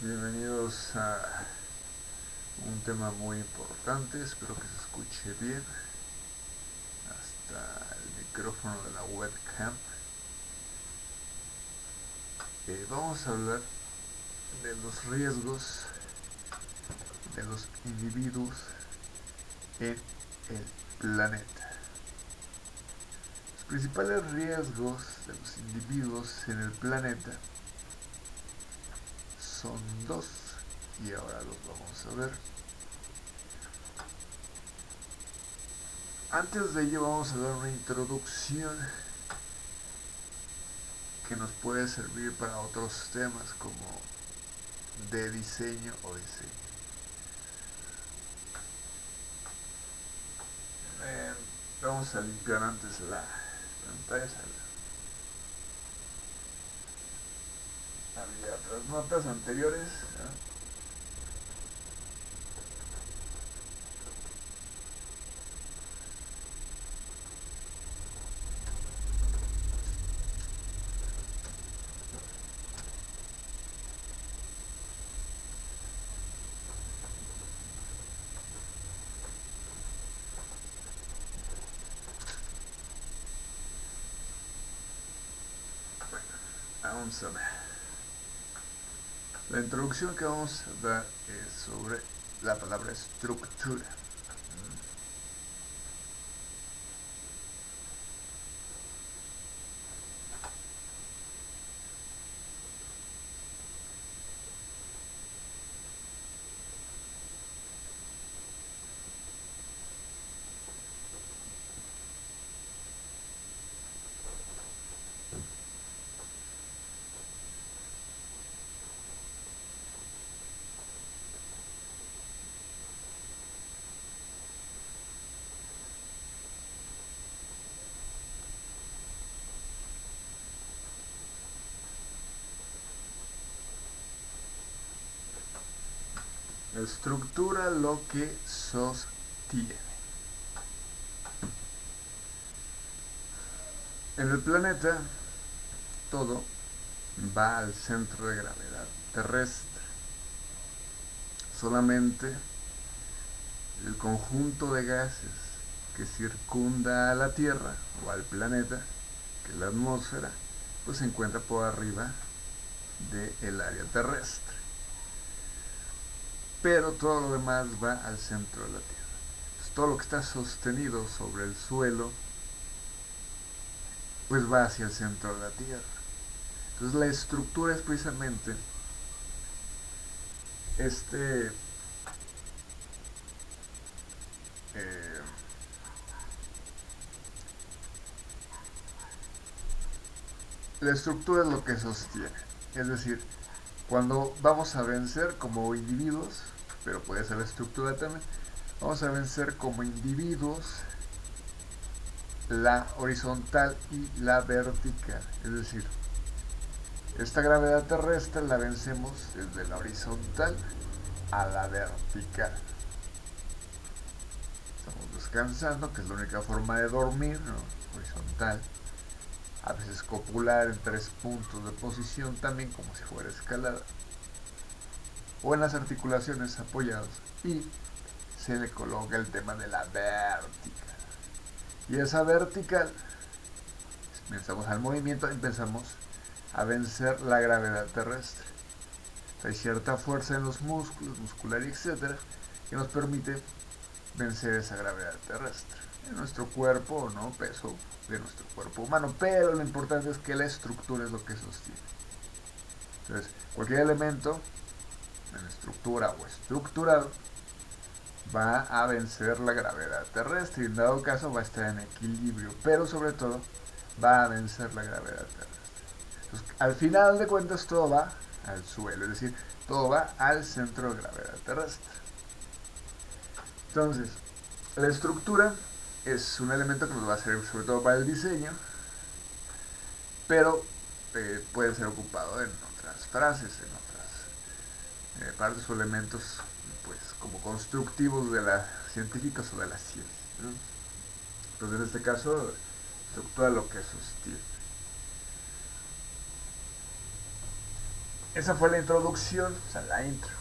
Bienvenidos a un tema muy importante, espero que se escuche bien hasta el micrófono de la webcam. Vamos a hablar de los riesgos de los individuos en el planeta. Los principales riesgos de los individuos en el planeta son dos y ahora los vamos a ver. Antes de ello vamos a dar una introducción que nos puede servir para otros temas como de diseño o diseño. Vamos a limpiar antes la pantalla. Había otras notas anteriores. Vamos a ver. La introducción que vamos a dar es sobre la palabra estructura. Estructura lo que sostiene. En el planeta todo va al centro de gravedad terrestre. Solamente el conjunto de gases que circunda a la Tierra o al planeta, que es la atmósfera, pues se encuentra por arriba del área terrestre. Pero todo lo demás va al centro de la Tierra. Entonces, todo lo que está sostenido sobre el suelo, pues va hacia el centro de la Tierra. Entonces la estructura es precisamente la estructura es lo que sostiene. Es decir, cuando vamos a vencer como individuos, pero puede ser la estructura también, vamos a vencer como individuos la horizontal y la vertical. Es decir, esta gravedad terrestre la vencemos desde la horizontal a la vertical. Estamos descansando, que es la única forma de dormir, ¿no? Horizontal. A veces copular en 3 puntos de posición también, como si fuera escalada. O en las articulaciones apoyadas. Y se le coloca el tema de la vertical. Y esa vertical, pensamos al movimiento, empezamos a vencer la gravedad terrestre. Hay cierta fuerza en los músculos, muscular y etcétera, que nos permite vencer esa gravedad terrestre en nuestro cuerpo, ¿no? Peso de nuestro cuerpo humano. Pero lo importante es que la estructura es lo que sostiene. Entonces, cualquier elemento en estructura o estructurado va a vencer la gravedad terrestre y en dado caso va a estar en equilibrio, pero sobre todo va a vencer la gravedad terrestre. Entonces, al final de cuentas todo va al suelo, es decir, todo va al centro de gravedad terrestre. Entonces, la estructura es un elemento que nos va a servir sobre todo para el diseño, pero puede ser ocupado en otras frases, en otras partes o elementos pues como constructivos de las científicas o de la ciencia, ¿no? Entonces en este caso estructura lo que sostiene. esa fue la introducción, o sea, la intro.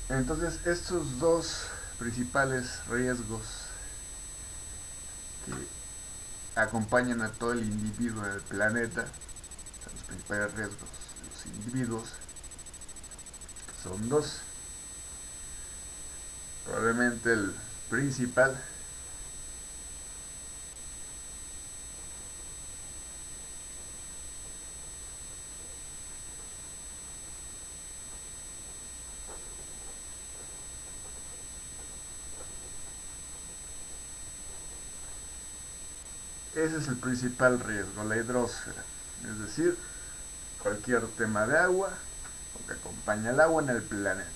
Entonces, estos dos principales riesgos que acompañan a todo el individuo en el planeta, o sea, los principales riesgos de los individuos, son dos. Probablemente el principal ese es el principal riesgo, la hidrosfera, es decir, cualquier tema de agua o que acompaña el agua en el planeta.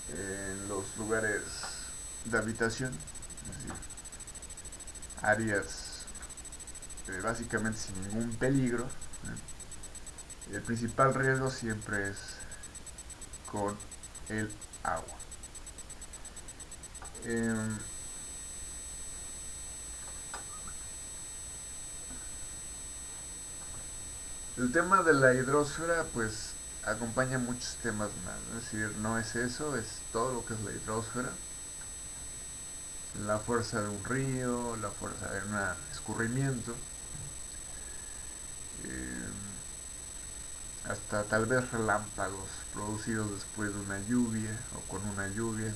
En los lugares de habitación, es decir, áreas básicamente sin ningún peligro, el principal riesgo siempre es con el agua. El tema de la hidrosfera pues acompaña muchos temas más, ¿no? Es decir, no es eso, es todo lo que es la hidrosfera. La fuerza de un río, la fuerza de un escurrimiento, eh, hasta tal vez relámpagos producidos después de una lluvia o con una lluvia.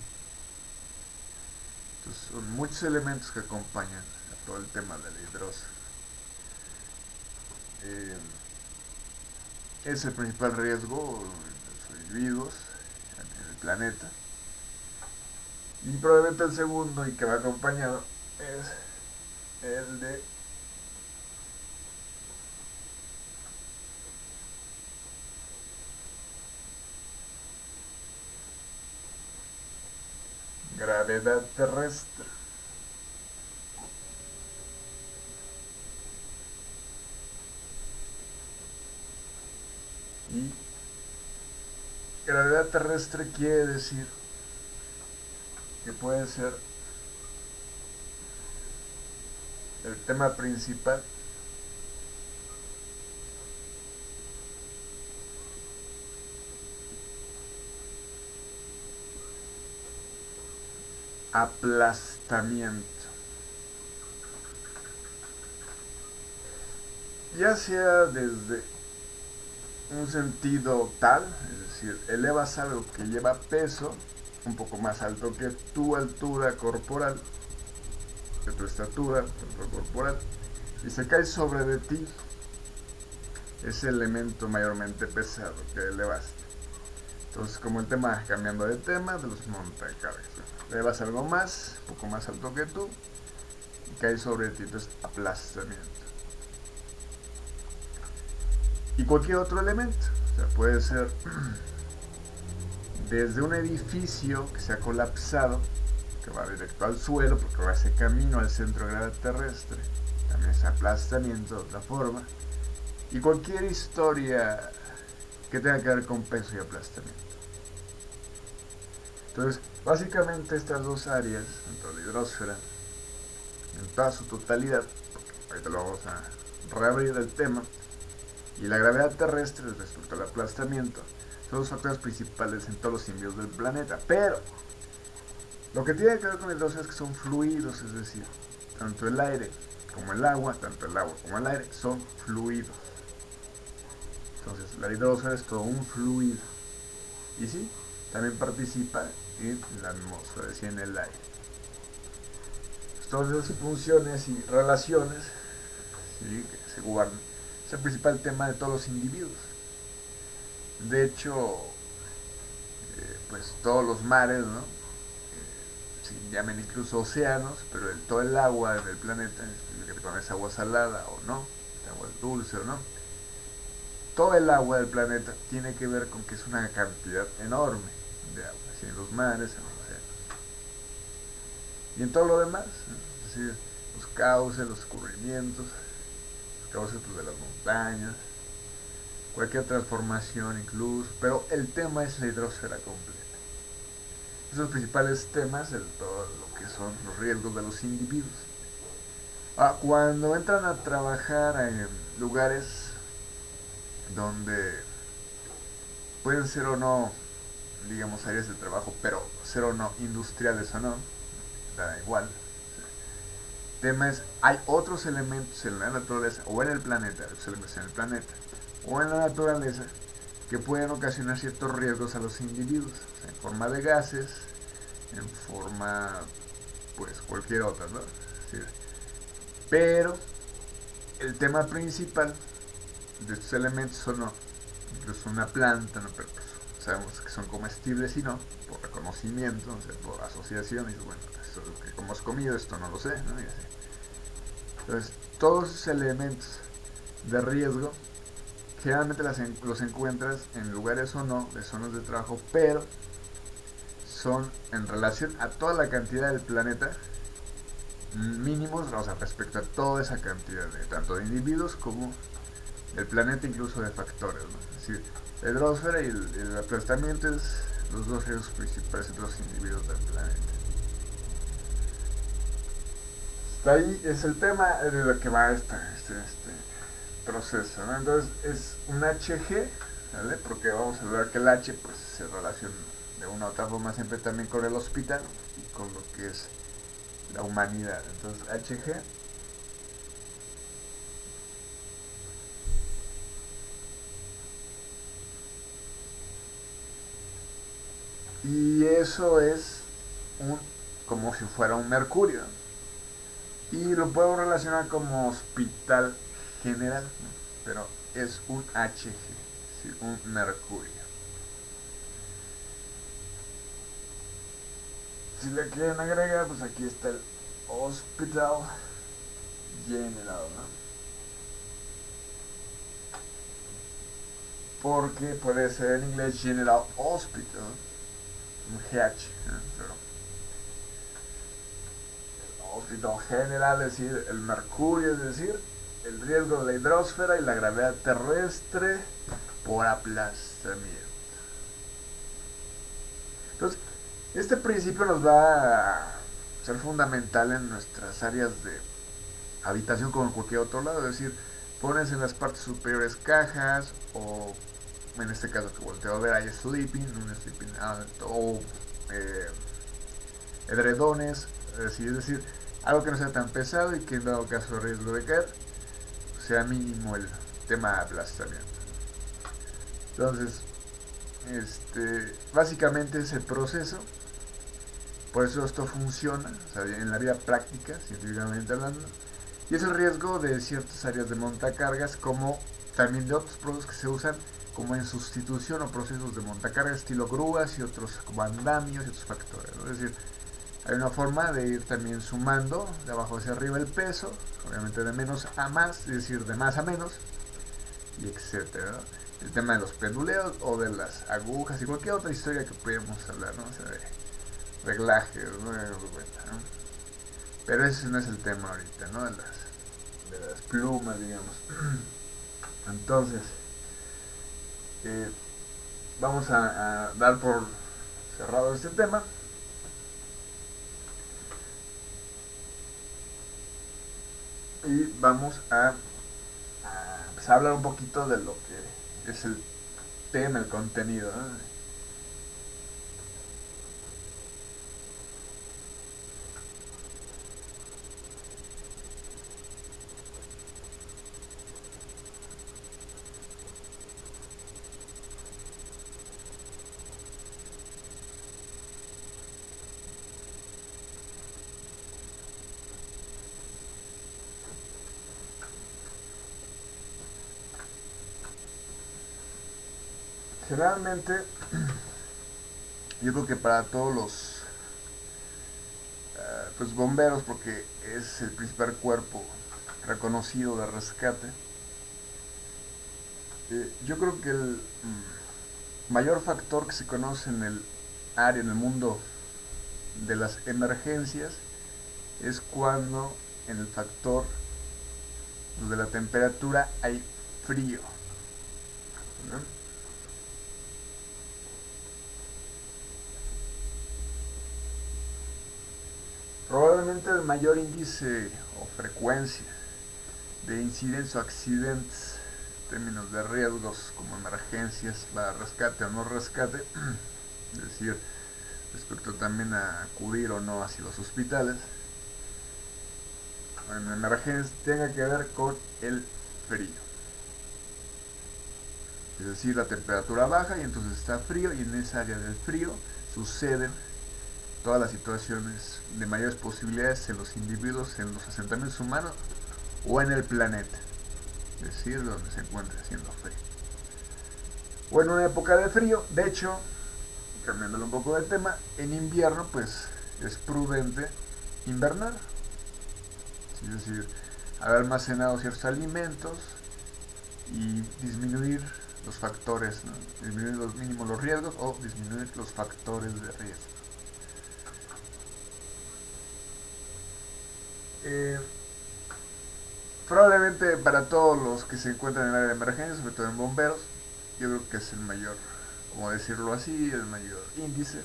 Entonces son muchos elementos que acompañan a todo el tema de la hidrosfera. Eh, es el principal riesgo de los individuos en el planeta. Y probablemente el segundo, y que va acompañado, es el de gravedad terrestre. Y gravedad terrestre quiere decir que puede ser el tema principal aplastamiento. Ya sea desde un sentido tal, es decir, elevas algo que lleva peso un poco más alto que tu altura corporal, de tu estatura, tu corporal, y se cae sobre de ti ese elemento mayormente pesado que elevaste. Entonces, como el tema, cambiando de tema, de los montacargas, elevas algo más, un poco más alto que tú, y cae sobre ti, entonces aplastamiento. Y cualquier otro elemento, o sea, puede ser desde un edificio que se ha colapsado, que va directo al suelo, porque va ese camino al centro de gravedad terrestre, también es aplastamiento de otra forma, y cualquier historia que tenga que ver con peso y aplastamiento. Entonces, básicamente estas dos áreas, tanto la hidrosfera, en toda su totalidad, porque ahorita lo vamos a reabrir el tema, y la gravedad terrestre respecto al aplastamiento, son los factores principales en todos los individuos del planeta. Pero lo que tiene que ver con la hidrosfera es que son fluidos, es decir, tanto el aire como el agua, tanto el agua como el aire son fluidos. Entonces la hidrosfera es todo un fluido. Y sí, también participa en la atmósfera, es decir, en el aire. Todas esas funciones y relaciones, ¿sí?, que se guardan, es el principal tema de todos los individuos. De hecho, pues todos los mares, ¿no? Se llaman incluso océanos, pero todo el agua del planeta, que es agua salada o no, agua dulce o no, todo el agua del planeta tiene que ver con que es una cantidad enorme de agua, así en los mares, en los océanos. Y en todo lo demás, ¿no? Es decir, los cauces, los escurrimientos, los cauces pues, de las montañas, cualquier transformación incluso, pero el tema es la hidrosfera completa. Esos principales temas de todo lo que son los riesgos de los individuos. Cuando entran a trabajar en lugares donde pueden ser o no, digamos, áreas de trabajo, pero ser o no industriales o no, da igual. El tema es, hay otros elementos en la naturaleza o en el planeta, en el planeta o en la naturaleza que pueden ocasionar ciertos riesgos a los individuos, o sea, en forma de gases, en forma, pues, cualquier otra, ¿no? Sí. Pero el tema principal de estos elementos o no, incluso una planta, ¿no? Pero pues, sabemos que son comestibles y no, por reconocimiento, o sea, por asociación, y bueno, esto que como has comido, esto no lo sé, ¿no? Y así. Entonces, todos esos elementos de riesgo generalmente los encuentras en lugares o no de zonas de trabajo, pero son en relación a toda la cantidad del planeta mínimos, o sea, respecto a toda esa cantidad de tanto de individuos como del planeta, incluso de factores, ¿no? Es decir, la hidrosfera y el aplastamiento es los dos riesgos principales de los individuos del planeta. Hasta ahí es el tema de lo que va este proceso, ¿no? Entonces es un HG, ¿vale? Porque vamos a ver que el H pues se relaciona de una u otra forma siempre también con el hospital y con lo que es la humanidad. Entonces HG y eso es un como si fuera un mercurio y lo puedo relacionar como hospital general, ¿no? Pero es un HG, ¿sí? Un mercurio. Si le quieren agregar, pues aquí está el Hospital General, ¿no? Porque puede ser en inglés General Hospital, un GH, ¿no? Pero Hospital General, es decir, el mercurio, es decir, el riesgo de la hidrosfera y la gravedad terrestre por aplastamiento. Entonces, este principio nos va a ser fundamental en nuestras áreas de habitación como en cualquier otro lado, es decir, pones en las partes superiores cajas o en este caso que volteo a ver hay sleeping, un sleeping o eh, edredones, es decir, algo que no sea tan pesado y que en dado caso de riesgo de caer sea mínimo el tema de aplastamiento. Entonces, básicamente es el proceso. Por eso esto funciona, o sea, en la vida práctica, científicamente hablando. Y es el riesgo de ciertas áreas de montacargas, como también de otros procesos que se usan como en sustitución o procesos de montacargas, estilo grúas y otros como andamios y otros factores, ¿no? Es decir, hay una forma de ir también sumando de abajo hacia arriba el peso, obviamente de menos a más, es decir, de más a menos, y etcétera, ¿no? El tema de los penduleos o de las agujas y cualquier otra historia que podamos hablar, ¿no? O sea, de reglajes, ¿no? Pero ese no es el tema ahorita, ¿no? De las plumas, digamos. Entonces, eh, vamos a dar por cerrado este tema. Y vamos a empezar a hablar un poquito de lo que es el tema, el contenido, ¿no? Generalmente, yo creo que para todos los pues bomberos, porque es el principal cuerpo reconocido de rescate, Yo creo que el mayor factor que se conoce en el área, en el mundo de las emergencias, es cuando en el factor de la temperatura hay frío, ¿no? Probablemente el mayor índice o frecuencia de incidentes o accidentes en términos de riesgos como emergencias para rescate o no rescate, es decir, respecto también a acudir o no hacia los hospitales, en emergencias tenga que ver con el frío. Es decir, la temperatura baja y entonces está frío, y en esa área del frío suceden todas las situaciones de mayores posibilidades en los individuos, en los asentamientos humanos o en el planeta, es decir, donde se encuentra haciendo frío. O en una época de frío, de hecho, cambiándole un poco de tema, en invierno pues es prudente invernar, es decir, haber almacenado ciertos alimentos y disminuir los factores, ¿no? Disminuir los mínimos los riesgos o disminuir los factores de riesgo. Eh, Probablemente para todos los que se encuentran en el área de emergencia, sobre todo en bomberos, yo creo que es el mayor, como decirlo así, el mayor índice,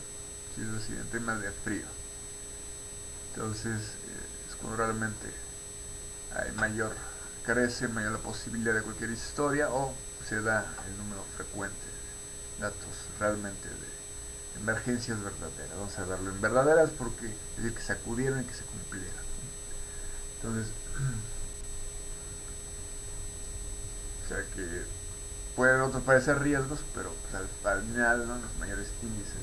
si es decir, en temas de frío. Entonces, es cuando realmente hay mayor, crece mayor la posibilidad de cualquier historia, o se da el número frecuente de datos realmente de emergencias verdaderas. Vamos a verlo en verdaderas porque es decir que se acudieron y que se cumplieron. Entonces, o sea que pueden otros parecer riesgos, pero pues, al final, ¿no? Los mayores índices.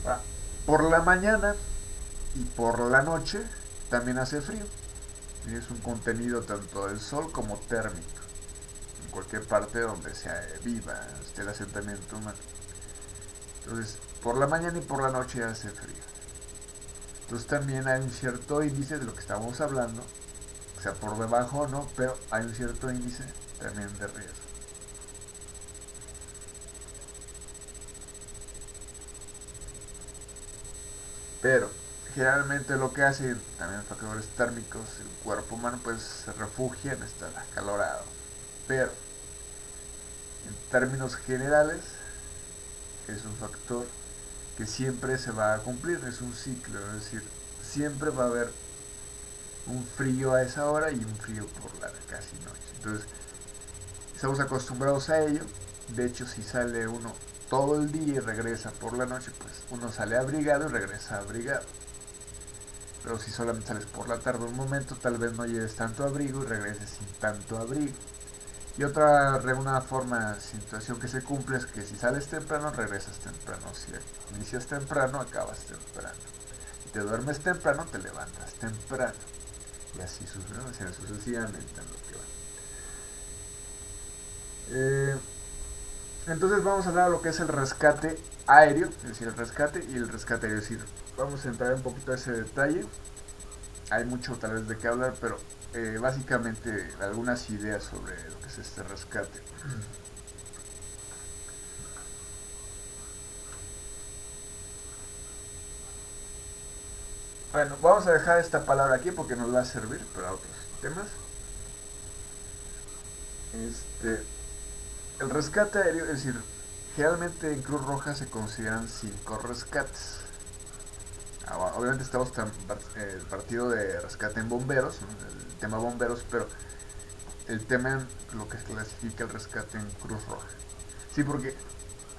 Ahora, por la mañana y por la noche también hace frío. Y es un contenido tanto del sol como térmico. En cualquier parte donde sea viva, esté el asentamiento humano. Entonces, por la mañana y por la noche hace frío. Entonces también hay un cierto índice de lo que estamos hablando, o sea, por debajo o no, pero hay un cierto índice también de riesgo. Pero generalmente lo que hace también factores térmicos, el cuerpo humano pues se refugia en estar acalorado. Pero en términos generales es un factor que siempre se va a cumplir, es un ciclo, es decir, siempre va a haber un frío a esa hora y un frío por la casi noche. Entonces, estamos acostumbrados a ello. De hecho, si sale uno todo el día y regresa por la noche, pues uno sale abrigado y regresa abrigado. Pero si solamente sales por la tarde un momento, tal vez no lleves tanto abrigo y regreses sin tanto abrigo. Y una forma, situación que se cumple es que si sales temprano, regresas temprano. Si inicias temprano, acabas temprano. Si te duermes temprano, te levantas temprano. Y así sucesivamente en lo que va. Entonces vamos a hablar de lo que es el rescate aéreo, es decir, el rescate y el rescate aéreo. Es decir, vamos a entrar un poquito a ese detalle. Hay mucho tal vez de qué hablar, pero básicamente algunas ideas sobre lo que es este rescate. Bueno, vamos a dejar esta palabra aquí porque nos va a servir para otros temas. El rescate aéreo, es decir, generalmente en Cruz Roja se consideran 5 rescates. Obviamente estamos el partido de rescate en bomberos, ¿no? El tema bomberos, pero el tema en lo que clasifica el rescate en Cruz Roja. Sí, porque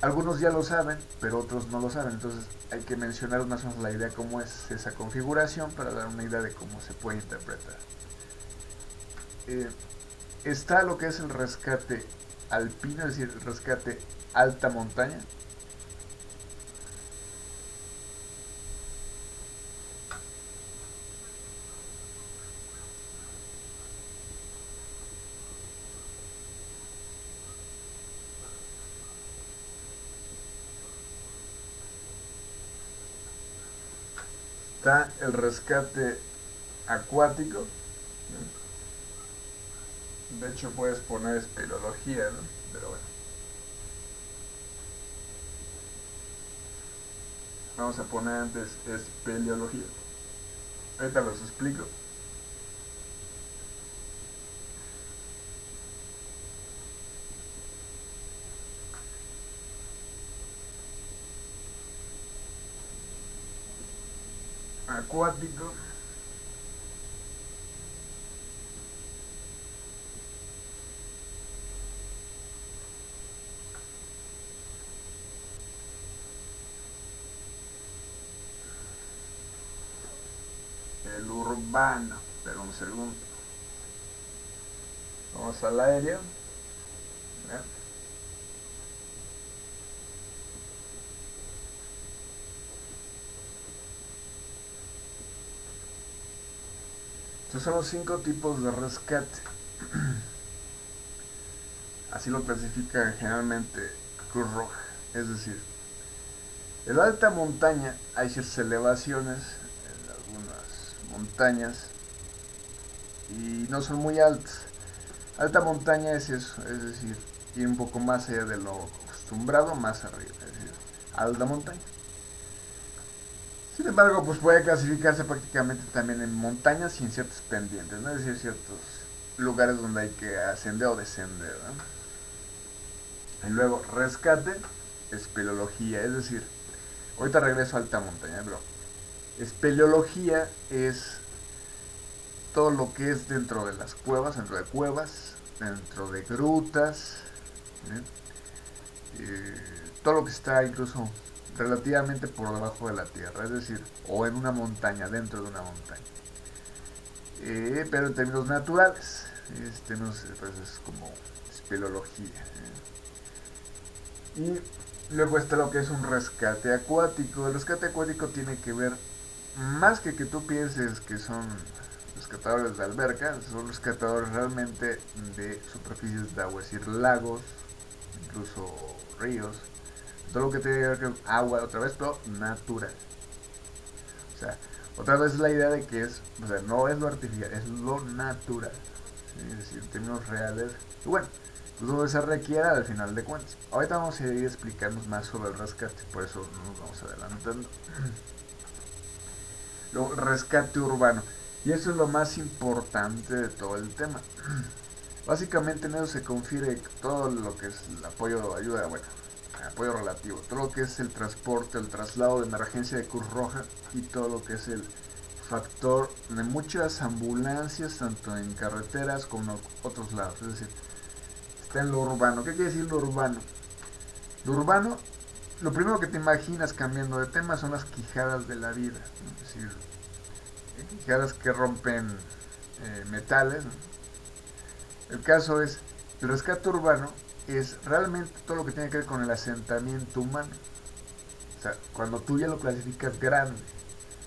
algunos ya lo saben, pero otros no lo saben. Entonces hay que mencionar más o menos la idea de cómo es esa configuración para dar una idea de cómo se puede interpretar. Eh, Está lo que es el rescate alpino, es decir, el rescate alta montaña. Está el rescate acuático. De hecho puedes poner espeleología, ¿no? Pero bueno, vamos a poner antes espeleología. Ahorita los explico. Acuático. El urbano. Pero un segundo. Vamos al aéreo. Estos son los 5 tipos de rescate. Así lo clasifica generalmente Cruz Roja. Es decir, en la alta montaña hay ciertas elevaciones en algunas montañas y no son muy altas. Alta montaña es eso, es decir, ir un poco más allá de lo acostumbrado, más arriba, es decir, alta montaña. Sin embargo, pues puede clasificarse prácticamente también en montañas y en ciertos pendientes, ¿no? Es decir, ciertos lugares donde hay que ascender o descender, ¿no? Y luego, rescate, espeleología, es decir, ahorita regreso a alta montaña, pero espeleología es todo lo que es dentro de las cuevas, dentro de grutas, todo lo que está incluso relativamente por debajo de la tierra, es decir, o en una montaña, dentro de una montaña. Pero en términos naturales, pues es como espeleología. Y luego está lo que es un rescate acuático. El rescate acuático tiene que ver, más que tú pienses que son rescatadores de alberca, son rescatadores realmente de superficies de agua, es decir, lagos, incluso ríos, todo lo que tiene que ver con agua, otra vez, pero natural. O sea, otra vez la idea de que es, o sea, no es lo artificial, es lo natural. ¿Sí? Es decir, en términos reales. Y bueno, pues donde se requiera al final de cuentas. Ahorita vamos a ir explicando más sobre el rescate, por eso no nos vamos adelantando. Luego, rescate urbano. Y eso es lo más importante de todo el tema. Básicamente en eso se confiere todo lo que es el apoyo, ayuda, bueno, apoyo relativo, todo lo que es el transporte, el traslado de emergencia de Cruz Roja y todo lo que es el factor de muchas ambulancias, tanto en carreteras como en otros lados. Es decir, está en lo urbano. ¿Qué quiere decir lo urbano? Lo urbano, lo primero que te imaginas cambiando de tema son las quijadas de la vida. Es decir, quijadas que rompen metales, ¿no? El caso es, el rescate urbano es realmente todo lo que tiene que ver con el asentamiento humano. O sea, cuando tú ya lo clasificas grande,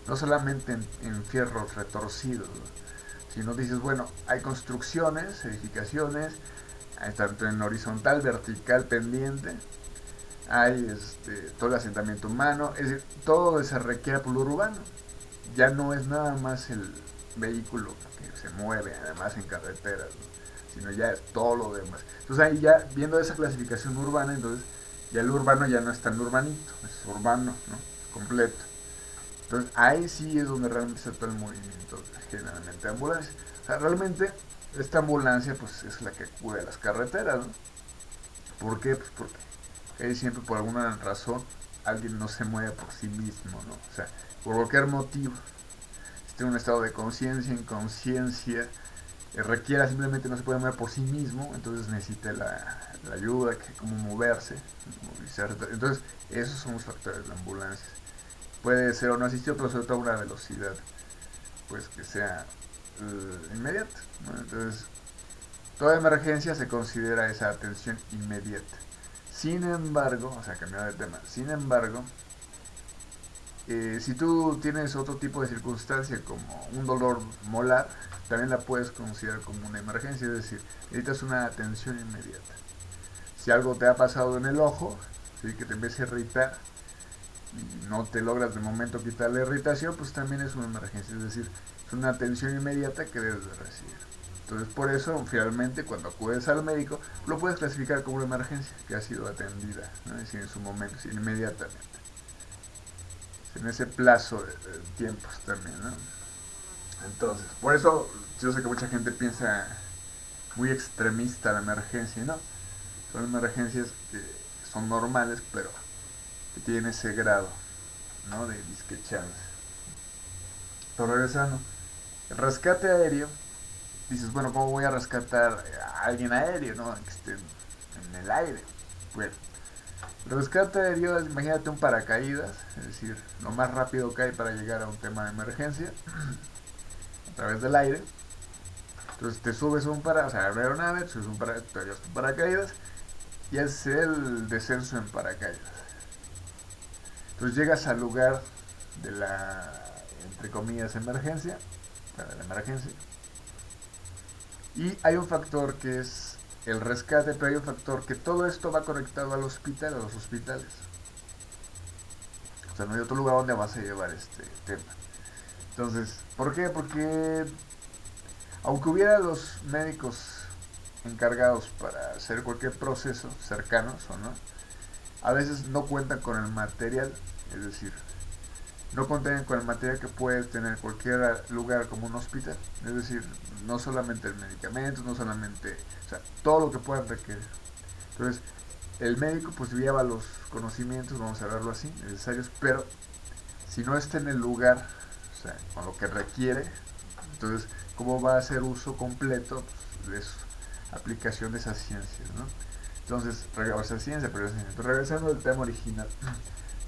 no solamente en fierros retorcidos, ¿no? Sino dices, bueno, hay construcciones, edificaciones, hay tanto en horizontal, vertical, pendiente, hay todo el asentamiento humano, es decir, todo se requiere por lo urbano. Ya no es nada más el vehículo que se mueve, además en carreteras, ¿no? Sino ya es todo lo demás. Entonces ahí ya, viendo esa clasificación urbana, entonces ya el urbano ya no es tan urbanito, es urbano, ¿no? Completo. Entonces ahí sí es donde realmente está todo el movimiento, generalmente de ambulancia. O sea, realmente esta ambulancia pues es la que cuida las carreteras, ¿no? ¿Por qué? Pues porque ahí siempre por alguna razón alguien no se mueve por sí mismo, ¿no? O sea, por cualquier motivo, esté en un estado de conciencia, inconsciencia, requiera simplemente no se puede mover por sí mismo, entonces necesita la ayuda, que cómo moverse, movilizar. Entonces, esos son los factores de la ambulancia. Puede ser o no asistido, pero sobre todo a una velocidad pues que sea inmediata, ¿no? Entonces, toda emergencia se considera esa atención inmediata. Sin embargo, o sea, cambiando de tema, sin embargo, si tú tienes otro tipo de circunstancia como un dolor molar, también la puedes considerar como una emergencia, es decir, necesitas una atención inmediata. Si algo te ha pasado en el ojo, ¿sí? Que te empieza a irritar y no te logras de momento quitar la irritación, pues también es una emergencia, es decir, es una atención inmediata que debes de recibir. Entonces por eso finalmente cuando acudes al médico lo puedes clasificar como una emergencia que ha sido atendida, ¿no? Es decir, en su momento, inmediatamente, en ese plazo de tiempos también, ¿no? Entonces, por eso yo sé que mucha gente piensa muy extremista la emergencia, ¿no? Son emergencias que son normales, pero que tienen ese grado, ¿no? De disque chance. Pero regresando, el rescate aéreo, dices, bueno, ¿cómo voy a rescatar a alguien aéreo, ¿no? Que esté en el aire. Bueno, el rescate aéreo es, imagínate un paracaídas, es decir, lo más rápido que hay para llegar a un tema de emergencia, a través del aire. Entonces te subes a un o sea, a una aeronave, te subes te llevas tu paracaídas y haces el descenso en paracaídas. Entonces llegas al lugar de la, entre comillas, emergencia, para la emergencia, y hay un factor que es el rescate, pero hay un factor que todo esto va conectado al hospital, a los hospitales. O sea, no hay otro lugar donde vas a llevar este tema. Entonces, ¿por qué? Porque aunque hubiera los médicos encargados para hacer cualquier proceso, cercanos o no, a veces no cuentan con el material, es decir, no contienen con el material que puede tener cualquier lugar como un hospital, es decir, no solamente el medicamento, no solamente, o sea, todo lo que puedan requerir. Entonces, el médico pues lleva los conocimientos, vamos a verlo así, necesarios, pero si no está en el lugar, o sea, con lo que requiere, entonces, ¿cómo va a hacer uso completo de su aplicación de esas ciencias, ¿no? Entonces, o sea, ciencia, pero regresando al tema original,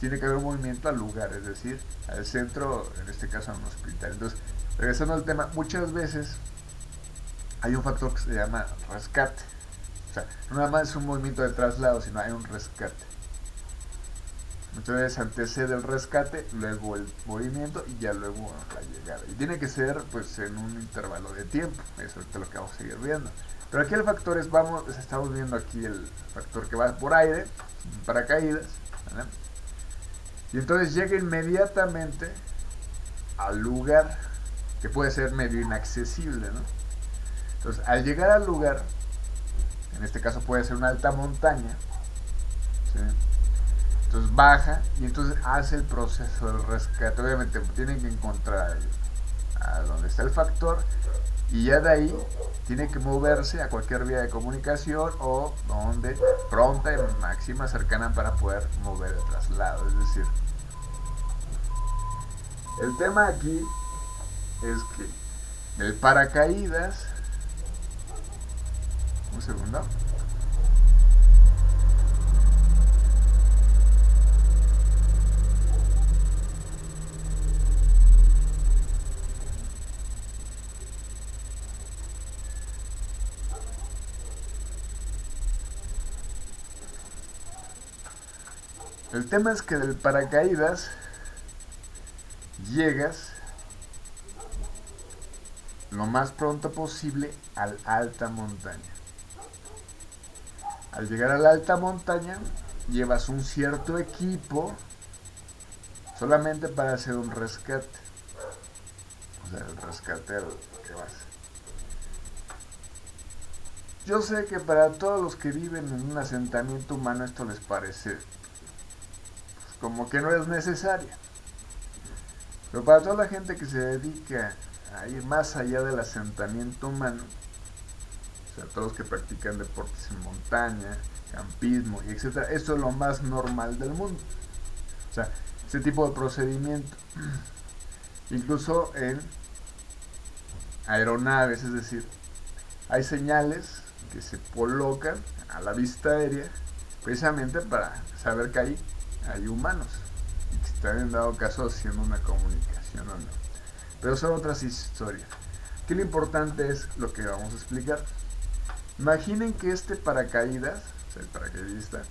tiene que haber un movimiento al lugar, es decir, al centro, en este caso a un hospital. Entonces, regresando al tema, muchas veces hay un factor que se llama rescate. O sea, no nada más es un movimiento de traslado, sino hay un rescate. Muchas veces antecede el rescate, luego el movimiento y ya luego la llegada. Y tiene que ser pues en un intervalo de tiempo, eso es lo que vamos a seguir viendo. Pero aquí el factor es, estamos viendo aquí el factor que va por aire, paracaídas, ¿verdad? Y entonces llega inmediatamente al lugar que puede ser medio inaccesible, ¿no? Entonces, al llegar al lugar, en este caso puede ser una alta montaña, ¿sí? Entonces baja y entonces hace el proceso del rescate. Obviamente tienen que encontrar a donde está el factor y ya de ahí tiene que moverse a cualquier vía de comunicación o donde pronta y máxima cercana para poder mover el traslado. Es decir, el tema aquí es que el paracaídas, un segundo, el tema es que del paracaídas llegas lo más pronto posible al alta montaña. Al llegar a la alta montaña llevas un cierto equipo solamente para hacer un rescate. O sea, el rescate que vas. Yo sé que para todos los que viven en un asentamiento humano esto les parece pues, como que no es necesario. Pero para toda la gente que se dedica a ir más allá del asentamiento humano, o sea, todos los que practican deportes en montaña, campismo y etcétera, esto es lo más normal del mundo. O sea, ese tipo de procedimiento, incluso en aeronaves, es decir, hay señales que se colocan a la vista aérea precisamente para saber que hay humanos y que están en dado caso haciendo una comunicación o no. Pero son otras historias. Aquí lo importante es lo que vamos a explicar. Imaginen que este paracaídas, o sea, el paracaidista,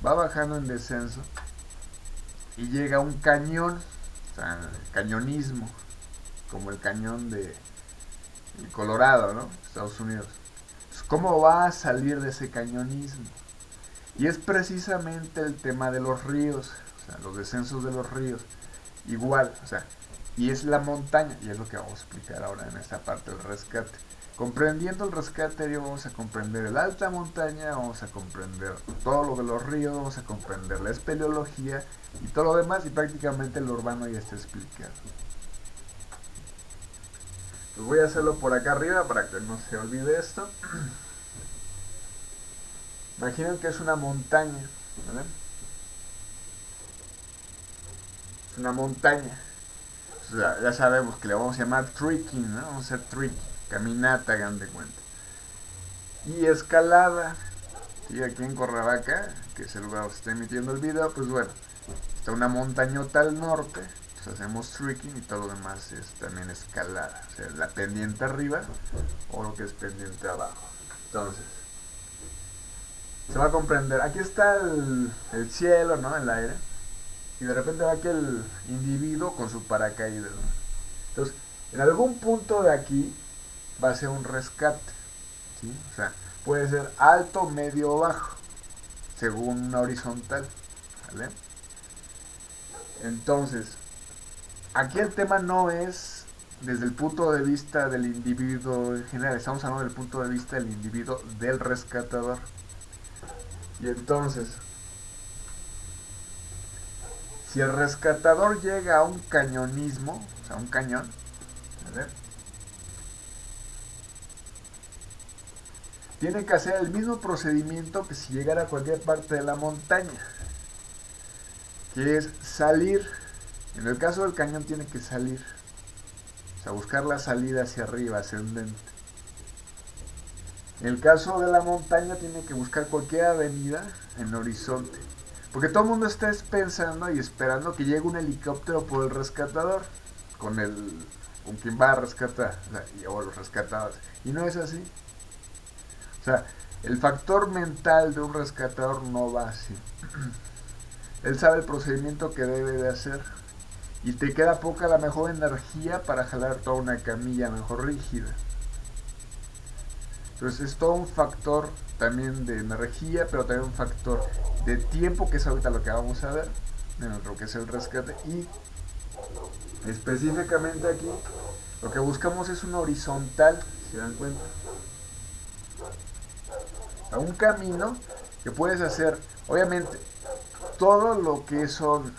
va bajando en descenso y llega a un cañón, o sea, el cañonismo, como el cañón de el Colorado, ¿no? Estados Unidos. Entonces, ¿cómo va a salir de ese cañonismo? Y es precisamente el tema de los ríos, o sea, los descensos de los ríos. Igual, o sea, y es la montaña, y es lo que vamos a explicar ahora en esta parte del rescate. Comprendiendo el rescate aéreo vamos a comprender el alta montaña, vamos a comprender todo lo de los ríos, vamos a comprender la espeleología y todo lo demás, y prácticamente el urbano ya está explicado. Pues voy a hacerlo por acá arriba para que no se olvide esto. Imaginen que es una montaña, ¿vale? Es una montaña. O sea, ya sabemos que le vamos a llamar trekking, ¿no? Vamos a hacer trekking, caminata, hagan de cuenta. Y escalada. Y aquí en Cuernavaca, que es el lugar donde se está emitiendo el video, pues bueno, está una montañota al norte, pues hacemos trekking y todo lo demás es también escalada. O sea, la pendiente arriba o lo que es pendiente abajo. Entonces, se va a comprender. Aquí está el cielo, ¿no? El aire. Y de repente va aquel individuo con su paracaídas, ¿no? Entonces, en algún punto de aquí va a ser un rescate, ¿sí? O sea, puede ser alto, medio o bajo, según una horizontal, ¿vale? Entonces, aquí el tema no es desde el punto de vista del individuo en general, estamos hablando del punto de vista del individuo del rescatador. Y entonces, si el rescatador llega a un cañonismo, o sea, un cañón, ¿vale? Tiene que hacer el mismo procedimiento que si llegara a cualquier parte de la montaña, que es salir. En el caso del cañón tiene que salir, o sea, buscar la salida hacia arriba, ascendente. En el caso de la montaña tiene que buscar cualquier avenida en el horizonte, porque todo el mundo está pensando y esperando que llegue un helicóptero por el rescatador, con quien va a rescatar, o los rescatadores, y no es así. O sea, el factor mental de un rescatador no va así. Él sabe el procedimiento que debe de hacer y te queda poca la mejor energía para jalar toda una camilla mejor rígida. Entonces es todo un factor también de energía, pero también un factor de tiempo, que es ahorita lo que vamos a ver, en lo que es el rescate. Y específicamente aquí lo que buscamos es una horizontal, si se dan cuenta, a un camino que puedes hacer, obviamente, todo lo que son,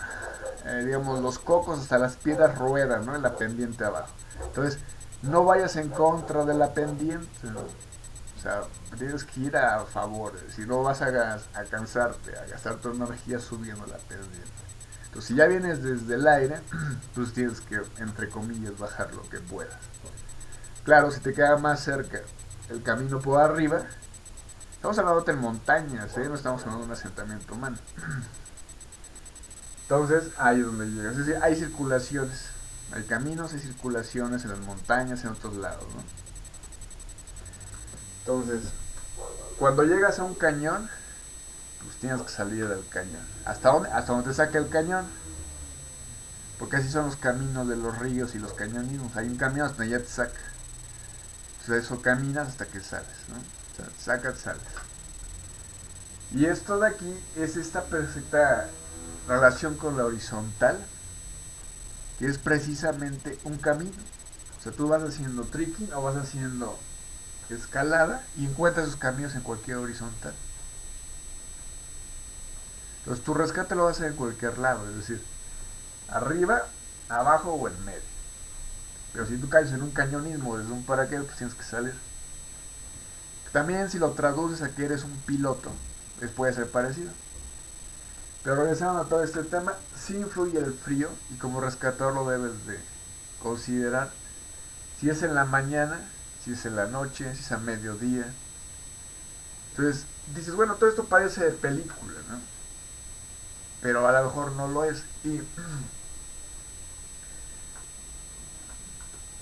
digamos, los cocos hasta las piedras ruedan, ¿no? En la pendiente abajo. Entonces, no vayas en contra de la pendiente, ¿no? O sea, tienes que ir a favor, si no vas a cansarte, a gastar tu energía subiendo la pendiente. Entonces, si ya vienes desde el aire, pues tienes que, entre comillas, bajar lo que puedas. Claro, si te queda más cerca el camino por arriba, estamos hablando de montañas, no estamos hablando de un asentamiento humano. Entonces, ahí es donde llegas. Es decir, hay circulaciones, hay caminos, hay circulaciones en las montañas, en otros lados, ¿no? Entonces, cuando llegas a un cañón, pues tienes que salir del cañón. ¿Hasta dónde? Hasta donde te saca el cañón. Porque así son los caminos de los ríos y los cañonismos. Hay un camino hasta donde ya te saca. Entonces, eso caminas hasta que sales, ¿no? O sea, te sacas, sales. Y esto de aquí es esta perfecta relación con la horizontal, que es precisamente un camino. O sea, tú vas haciendo trekking o vas haciendo escalada y encuentras esos caminos en cualquier horizontal. Entonces tu rescate lo vas a hacer en cualquier lado, es decir, arriba, abajo o en medio. Pero si tú caes en un cañonismo desde un paracaídas, pues tienes que salir. También si lo traduces a que eres un piloto, pues puede ser parecido. Pero regresando a todo este tema, sí influye el frío y como rescatador lo debes de considerar. Si es en la mañana, si es en la noche, si es a mediodía. Entonces dices, bueno, todo esto parece de película, ¿no? Pero a lo mejor no lo es. Y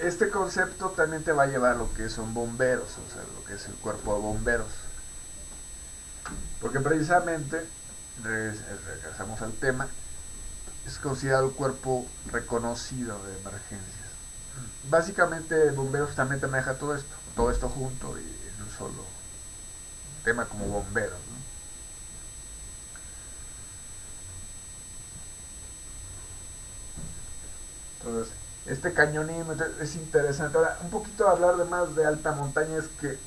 este concepto también te va a llevar a lo que son bomberos, o sea, lo que es el cuerpo de bomberos. Porque precisamente, regresamos al tema, es considerado el cuerpo reconocido de emergencias. Básicamente, bomberos también te maneja todo esto junto y en un solo tema como bomberos, ¿no? Entonces, este cañonismo, es interesante. Ahora, un poquito hablar de más de alta montaña es que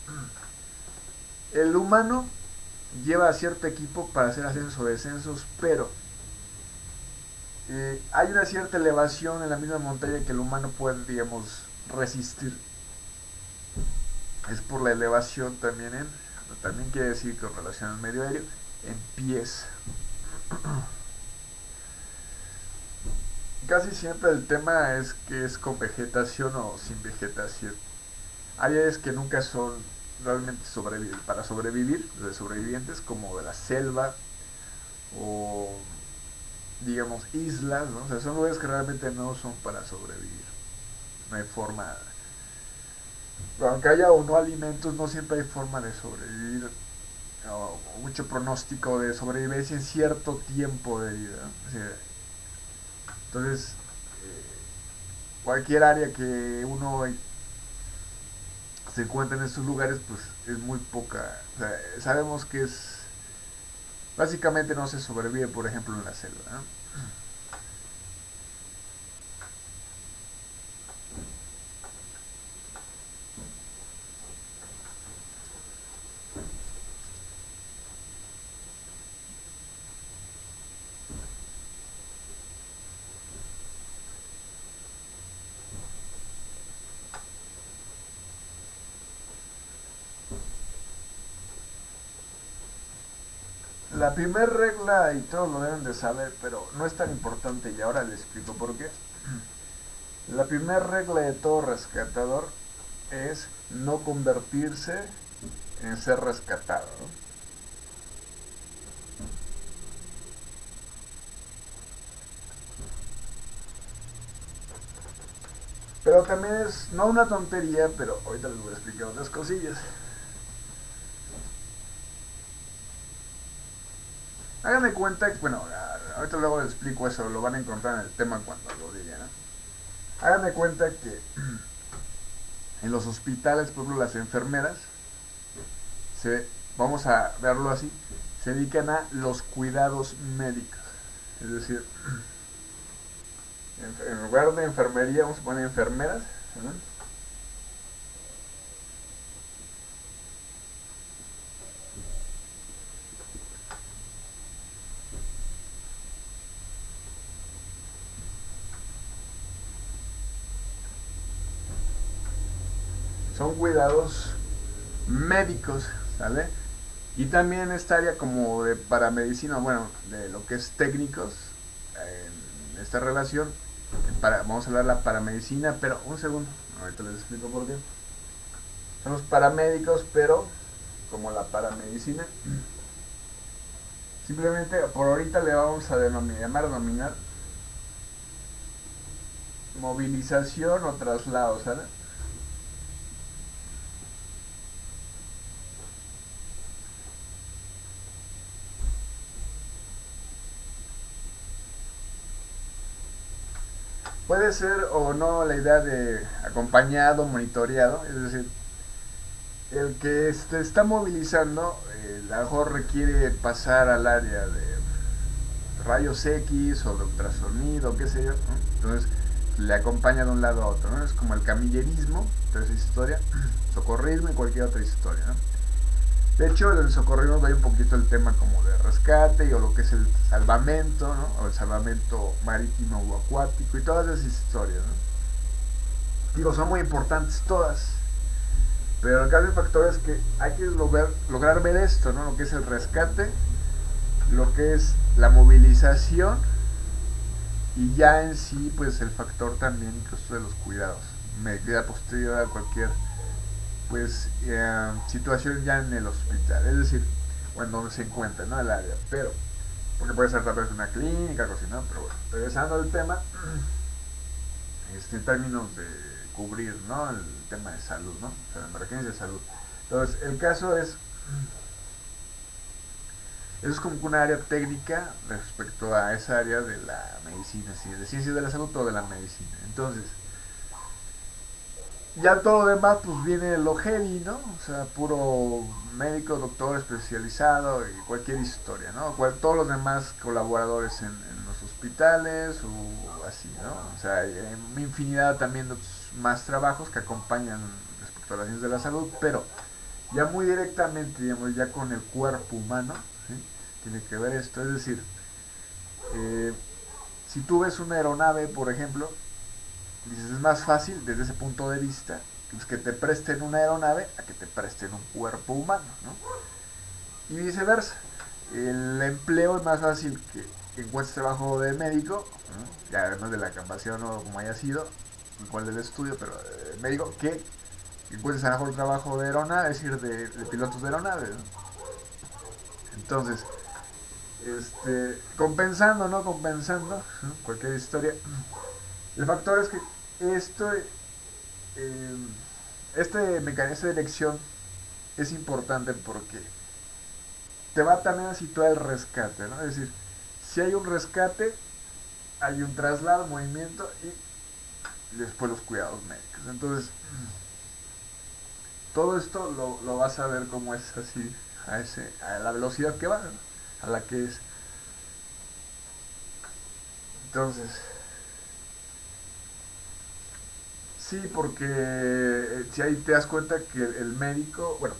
el humano lleva cierto equipo para hacer ascensos o descensos, pero hay una cierta elevación en la misma montaña que el humano puede, digamos, resistir. Es por la elevación también quiere decir con relación al medio aéreo, en pies. Casi siempre el tema es que es con vegetación o sin vegetación. Hay áreas que nunca son realmente para sobrevivir, de sobrevivientes, como de la selva o digamos islas, ¿no? O sea, son lugares que realmente no son para sobrevivir. No hay forma, aunque haya o no alimentos, no siempre hay forma de sobrevivir o mucho pronóstico de sobrevivencia en cierto tiempo de vida, ¿no? O sea, entonces, cualquier área que uno se encuentra en estos lugares, pues es muy poca. O sea, sabemos que es. Básicamente no se sobrevive, por ejemplo, en la selva, ¿no? La primera regla, y todos lo deben de saber, pero no es tan importante y ahora les explico por qué. La primera regla de todo rescatador es no convertirse en ser rescatado, ¿no? Pero también es, no una tontería, pero ahorita les voy a explicar otras cosillas. Hagan de cuenta que, bueno, ahorita luego les explico eso, lo van a encontrar en el tema cuando lo diga, ¿no? Hagan de cuenta que en los hospitales, por ejemplo, las enfermeras, vamos a verlo así, se dedican a los cuidados médicos. Es decir, en lugar de enfermería, vamos a poner enfermeras, ¿no? Son cuidados médicos, ¿sale? Y también esta área como de paramedicina, bueno, de lo que es técnicos, en esta relación, vamos a hablar de la paramedicina, pero un segundo, ahorita les explico por qué. Son los paramédicos, pero como la paramedicina, simplemente por ahorita le vamos a denominar movilización o traslado, ¿sale? Puede ser o no la idea de acompañado, monitoreado, es decir, el que se está movilizando, a lo mejor requiere pasar al área de rayos X o de ultrasonido, qué sé yo, ¿no? Entonces le acompaña de un lado a otro, ¿no? Es como el camillerismo, toda esa historia, socorrismo y cualquier otra historia, ¿no? De hecho, en el socorrismo hay un poquito el tema como de rescate y o lo que es el salvamento, ¿no? O el salvamento marítimo o acuático y todas esas historias, ¿no? Digo, son muy importantes todas, pero el caso del factor es que hay que lograr ver esto, ¿no? Lo que es el rescate, lo que es la movilización y ya en sí, pues el factor también incluso de los cuidados, medida posterior a cualquier pues situación ya en el hospital, es decir, cuando se encuentra, ¿no? El área, pero porque puede ser tal vez una clínica, algo así, ¿no? Pero bueno, regresando al tema, en términos de cubrir, ¿no? El tema de salud, ¿no? O sea, emergencia de salud. Entonces, el caso es, eso es como una área técnica respecto a esa área de la medicina, ¿sí? De ciencias de la salud o de la medicina. Entonces, ya todo lo demás pues viene lo heavy, ¿no? O sea, puro médico, doctor especializado y cualquier historia, ¿no? Todos los demás colaboradores en los hospitales hospitales o así, ¿no? O sea, hay infinidad también de otros más trabajos que acompañan respecto a las ciencias de la salud, pero ya muy directamente, digamos, ya con el cuerpo humano, ¿sí? Tiene que ver esto, es decir, eh, si tú ves una aeronave, por ejemplo, dices, es más fácil desde ese punto de vista pues, que te presten una aeronave a que te presten un cuerpo humano, ¿no? Y viceversa. El empleo es más fácil que encuentres trabajo de médico, ¿no? Ya además de la capacidad o como haya sido, igual del estudio, pero médico, que encuentres a lo mejor trabajo de aeronave, es decir, de pilotos de aeronaves, ¿no? Entonces, compensando, ¿no? Compensando, ¿no? Cualquier historia. El factor es que eh, este mecanismo de elección es importante porque te va también a situar el rescate, ¿no? Es decir, si hay un rescate, hay un traslado, movimiento y después los cuidados médicos. Entonces, todo esto lo vas a ver como es así, a la velocidad que va, ¿no? A la que es. Entonces, sí, porque si ahí te das cuenta que el médico, bueno,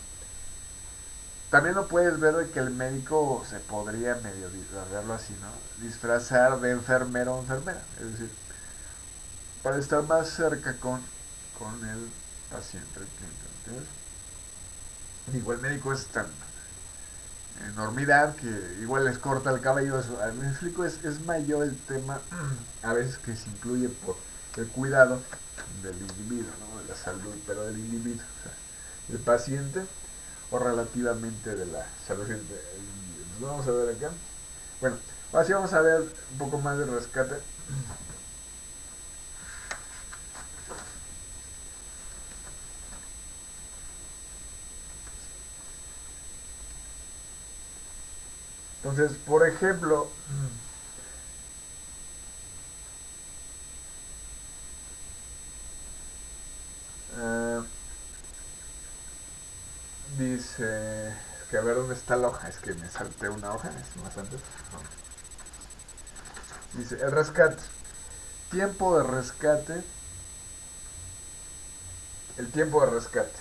también lo puedes ver de que el médico se podría medio verlo así, ¿no? Disfrazar de enfermero o enfermera. Es decir, para estar más cerca con el paciente, el cliente. ¿Entiendes? Digo, el médico es tan enormidad que igual les corta el cabello. Eso. Me explico, es mayor el tema a veces que se incluye por el cuidado del individuo, ¿no? De la salud, pero del individuo, o sea, el paciente o relativamente de la salud del individuo. Nos vamos a ver acá. Bueno, ahora sí vamos a ver un poco más de rescate. Entonces, por ejemplo, uh, dice que a ver dónde está la hoja. Es que me salté una hoja, es más antes. No. Dice, el rescate. Tiempo de rescate. El tiempo de rescate.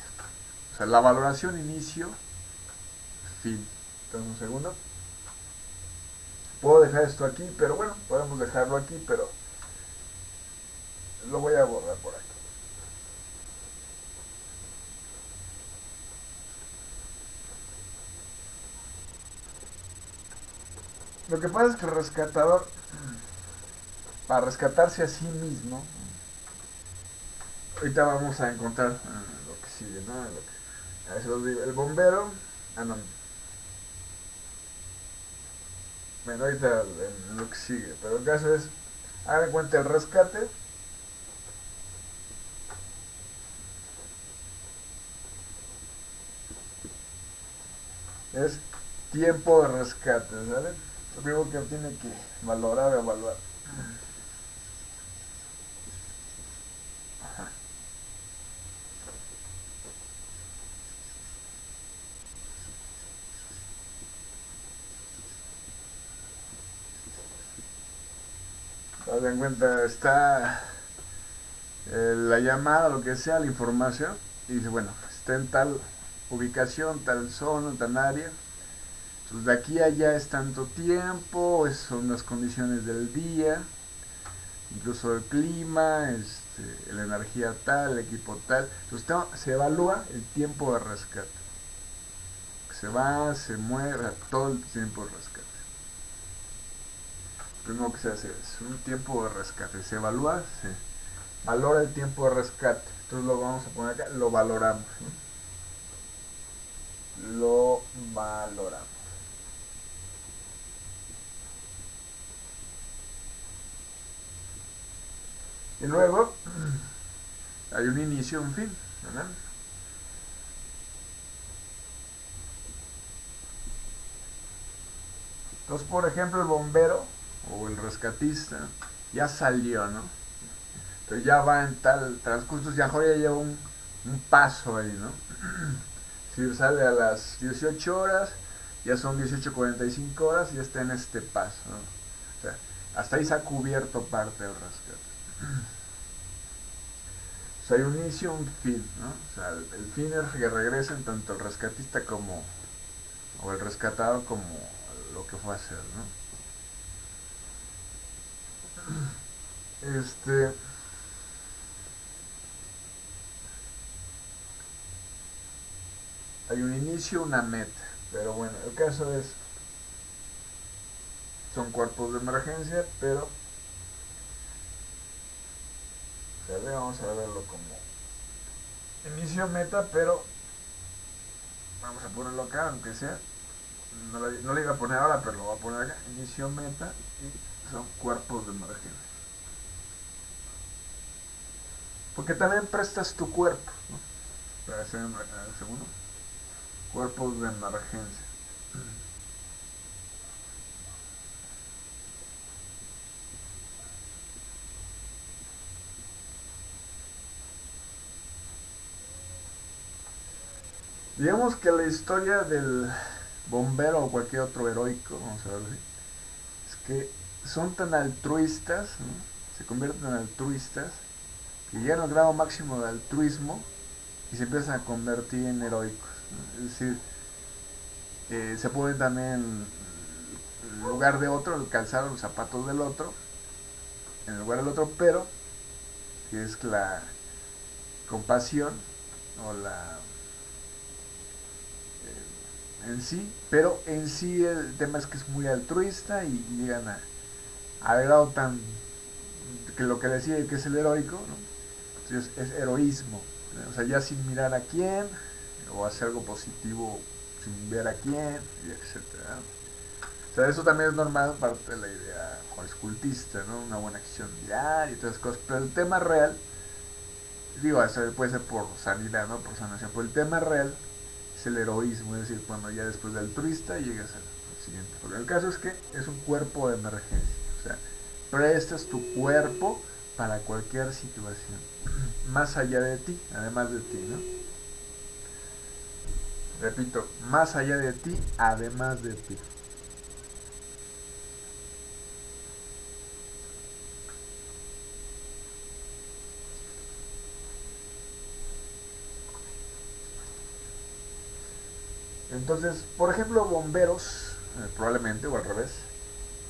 O sea, la valoración inicio, fin. Entonces, un segundo. Puedo dejar esto aquí, pero bueno, podemos dejarlo aquí, pero lo voy a borrar por aquí. Lo que pasa es que el rescatador, para rescatarse a sí mismo, ahorita vamos a encontrar lo que sigue, ¿no? A eso lo digo. El bombero, no. Bueno, ahorita en lo que sigue, pero el caso es, hagan cuenta el rescate. Es tiempo de rescate, ¿sale? Lo primero que tiene que valorar, evaluar. Haz en cuenta, está la llamada, lo que sea, la información, y dice, bueno, está en tal ubicación, tal zona, tal área. Entonces, de aquí a allá es tanto tiempo, son las condiciones del día, incluso el clima, la energía tal, el equipo tal. Entonces, se evalúa el tiempo de rescate. Se va, se mueve, todo el tiempo de rescate. Lo primero que se hace es un tiempo de rescate. Se evalúa, se valora el tiempo de rescate. Entonces lo vamos a poner acá, lo valoramos. ¿No? Lo valoramos. Y luego hay un inicio y un fin, ¿verdad? Entonces, por ejemplo, el bombero o el rescatista ya salió, ¿no? Entonces ya va en tal transcurso, ya lleva un paso ahí, ¿no? Si sale a las 18 horas, ya son 18:45 horas y ya está en este paso, ¿no? O sea, Hasta ahí se ha cubierto parte del rescate. O sea, hay un inicio y un fin, ¿no? O sea, el fin es que regresen tanto el rescatista como, o el rescatado como lo que fue a hacer, ¿no? Este, hay un inicio, una meta, pero bueno, el caso es, son cuerpos de emergencia, pero, o sea, vamos a verlo como inicio, meta, pero vamos a ponerlo acá, aunque sea, no le iba a poner ahora, pero lo voy a poner acá, inicio, meta, y son cuerpos de emergencia. Porque también prestas tu cuerpo, ¿no? Para hacer, segundo, cuerpos de emergencia. Digamos que la historia del bombero o cualquier otro heroico, vamos a ver así, es que son tan altruistas, ¿no? Se convierten en altruistas, que llegan al grado máximo de altruismo y se empiezan a convertir en heroicos, ¿no? Es decir, se ponen también en lugar de otro, el calzar los zapatos del otro, en el lugar del otro, pero que es la compasión o la en sí, pero en sí el tema es que es muy altruista y llegan a grado tan que lo que decía que es el heroico, ¿no? Entonces es heroísmo, ¿no? O sea, ya sin mirar a quién, o hacer algo positivo sin ver a quién, y etcétera. O sea, eso también es normal, parte de la idea escultista, ¿no? Una buena acción diaria y todas esas cosas, pero el tema real, digo, eso puede ser por sanidad, ¿no? Por sanación, pero el tema real es el heroísmo, es decir, cuando ya después del altruista llegas al siguiente. Porque el caso es que es un cuerpo de emergencia, o sea, prestas tu cuerpo para cualquier situación, más allá de ti, además de ti, ¿no? Repito, más allá de ti, además de ti. Entonces, por ejemplo, bomberos, probablemente, o al revés,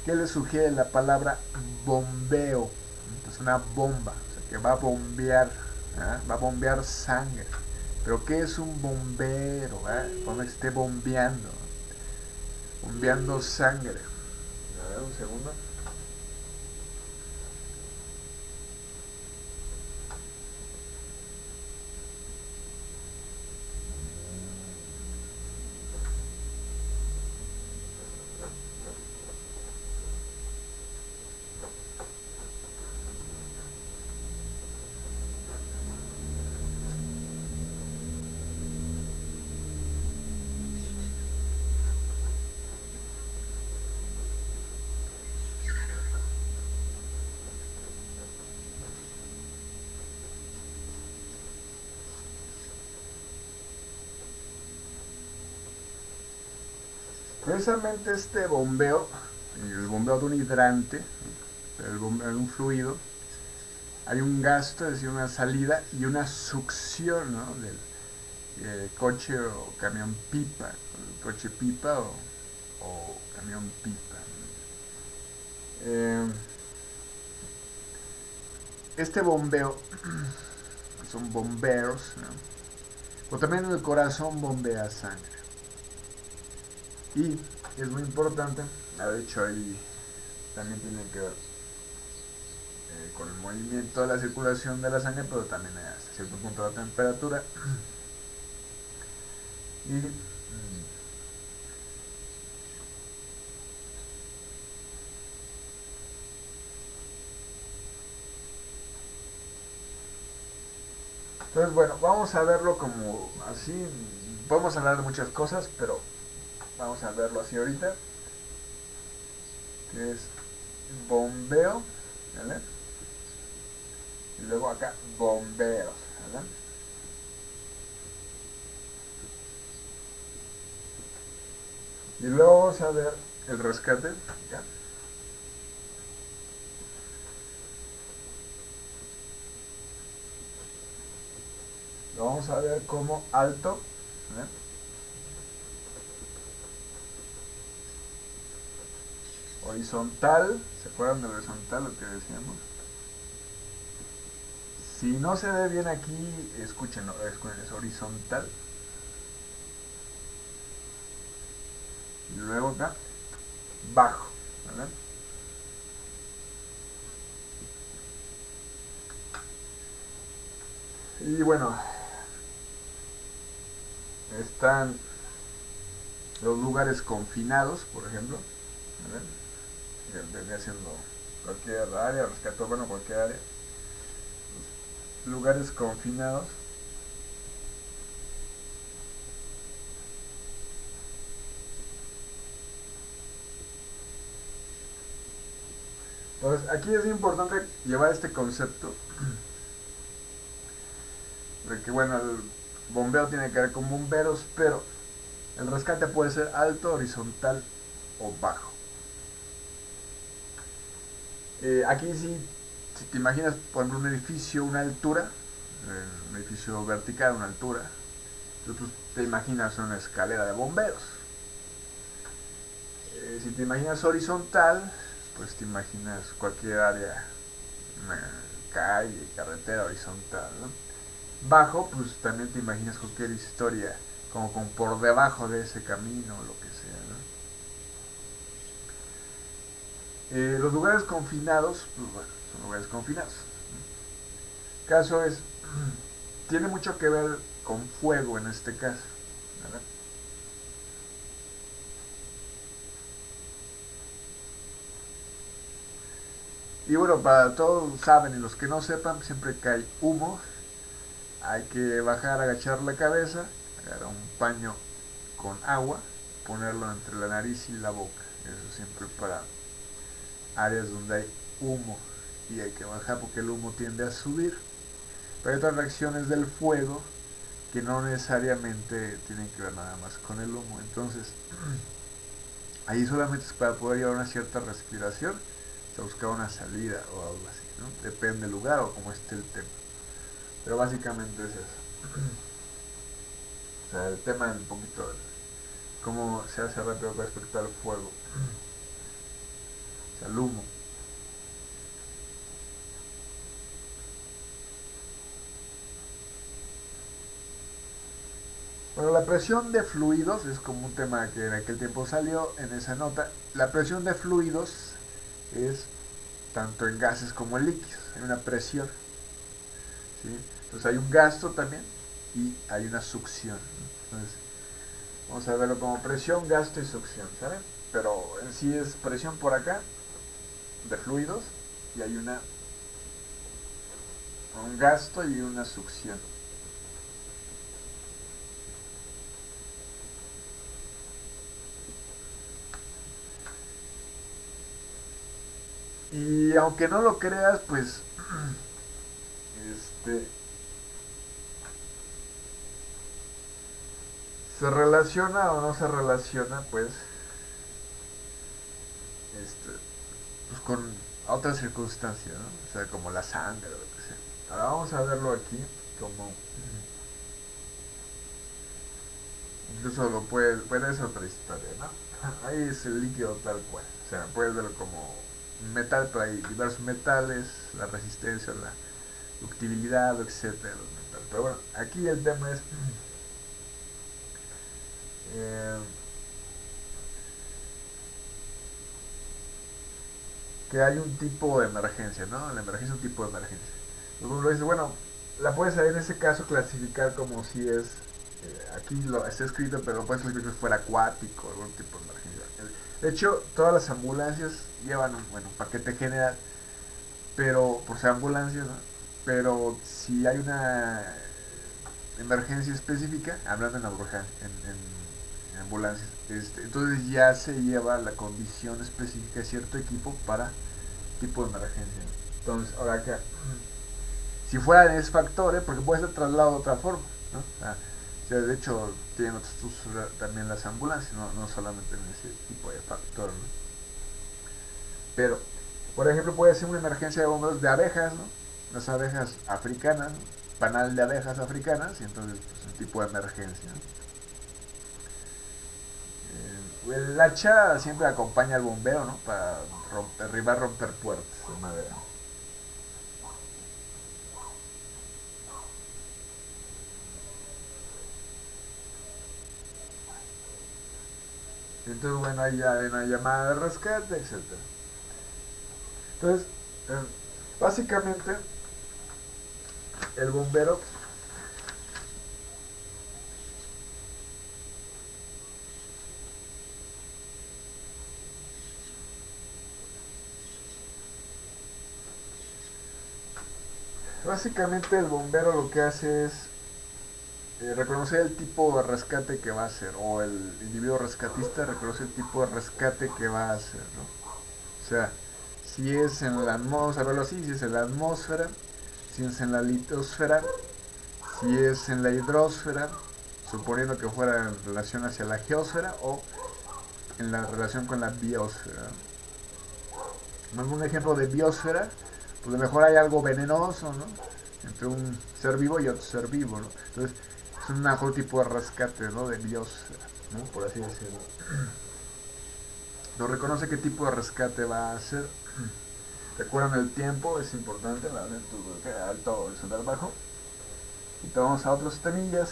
¿qué les sugiere la palabra bombeo? Es una bomba, o sea, que va a bombear, ¿eh? Va a bombear sangre. Pero ¿qué es un bombero? Cuando esté bombeando, bombeando sangre. A ver, un segundo. Precisamente este bombeo, el bombeo de un hidrante, el bombeo de un fluido, hay un gasto, es decir, una salida y una succión, ¿no? Del coche o camión pipa, coche pipa o camión pipa. Eh, este bombeo son bomberos, ¿no? O también el corazón bombea sangre. Y es muy importante, de hecho ahí también tiene que ver con el movimiento de la circulación de la sangre, pero también hasta cierto punto la temperatura. Y entonces, bueno, vamos a verlo como así. Podemos hablar de muchas cosas, pero vamos a verlo así ahorita. Que es bombeo, ¿vale? Y luego acá bomberos, ¿vale? Y luego vamos a ver el rescate, ¿ya? lo vamos a ver como alto. ¿Eh? Horizontal, ¿se acuerdan de horizontal lo que decíamos? Si no se ve bien aquí, escúchenlo, es horizontal. Y luego acá, bajo, ¿verdad? Y bueno, están los lugares confinados, por ejemplo, ¿verdad? Vendría siendo cualquier área, rescató, bueno, cualquier área. Lugares confinados. Entonces, aquí es importante llevar este concepto de que, bueno, el bombeo tiene que ver con bomberos, pero el rescate puede ser alto, horizontal o bajo. Aquí sí, si te imaginas, por ejemplo, un edificio, una altura, un edificio vertical, una altura, entonces te imaginas una escalera de bomberos. Si te imaginas horizontal, pues te imaginas cualquier área, una calle, carretera horizontal, ¿no? Bajo, pues también te imaginas cualquier historia, como con por debajo de ese camino, o lo que sea, ¿no? Los lugares confinados, pues bueno, son lugares confinados. El caso es, tiene mucho que ver con fuego en este caso, ¿verdad? Y bueno, para todos saben y los que no sepan, siempre que hay humo, hay que bajar, agachar la cabeza, agarrar un paño con agua, ponerlo entre la nariz y la boca. Eso siempre para áreas donde hay humo y hay que bajar porque el humo tiende a subir. Pero hay otras reacciones del fuego que no necesariamente tienen que ver nada más con el humo. Entonces, ahí solamente es para poder llevar una cierta respiración, se busca una salida o algo así, ¿no? Depende del lugar o cómo esté el tema. Pero básicamente es eso. O sea, el tema es un poquito de cómo se hace rápido respecto al fuego, o sea, al humo. Bueno, la presión de fluidos es como un tema que en aquel tiempo salió en esa nota. La presión de fluidos es tanto en gases como en líquidos. Hay una presión, ¿sí? Entonces hay un gasto también y hay una succión, ¿no? Entonces, vamos a verlo como presión, gasto y succión, ¿saben? Pero en sí es presión por acá de fluidos y hay un gasto y una succión. Y aunque no lo creas, pues este se relaciona o no se relaciona, este, pues con otras circunstancias, ¿no? O sea, como la sangre o lo que sea. Ahora vamos a verlo aquí como incluso puede ser otra historia, ¿no? Ahí es el líquido tal cual. O sea, puedes verlo como metal, pero hay diversos metales, la resistencia, la ductibilidad, etcétera, los metales. Pero bueno, aquí el tema es eh, que hay un tipo de emergencia, ¿no? La emergencia es un tipo de emergencia. Luego lo dice, bueno, la puedes en ese caso clasificar como si es, aquí lo está escrito, pero puedes clasificar si fuera acuático, algún tipo de emergencia. De hecho, todas las ambulancias llevan un, bueno, un paquete general, pero por ser ambulancias, ¿no? Pero si hay una emergencia específica, hablando en, en ambulancias, entonces ya se lleva la condición específica de cierto equipo para tipo de emergencia. Entonces, ahora acá, si fuera en ese factor, porque puede ser trasladado de otra forma, ¿no? O sea, de hecho, tienen otros usos también las ambulancias, no solamente en ese tipo de factor, ¿no? Pero, por ejemplo, puede ser una emergencia de bomberos de abejas, ¿no? Las abejas africanas, ¿no? panal de abejas africanas y entonces pues, un tipo de emergencia, ¿no? El hacha siempre acompaña al bombero, ¿no? Para derribar, romper puertas de madera. Entonces, bueno, hay ya una llamada de rescate, etcétera. Entonces, eh, básicamente, el bombero básicamente el bombero lo que hace es reconocer el tipo de rescate que va a hacer, o el individuo rescatista reconoce el tipo de rescate que va a hacer, ¿no? O sea, si es en la atmósfera, verlo así, si es en la atmósfera, si es en la litosfera, si es en la hidrosfera, suponiendo que fuera en relación hacia la geósfera o en la relación con la biosfera. Un ejemplo de biosfera, pues a lo mejor hay algo venenoso, ¿no? Entre un ser vivo y otro ser vivo, ¿no? Entonces, es un mejor tipo de rescate, ¿no? De biosfera, ¿no? Por así decirlo. No reconoce qué tipo de rescate va a hacer. Recuerdan el tiempo, es importante, la lentitud alto, horizontal bajo. Y vamos a otros temillas.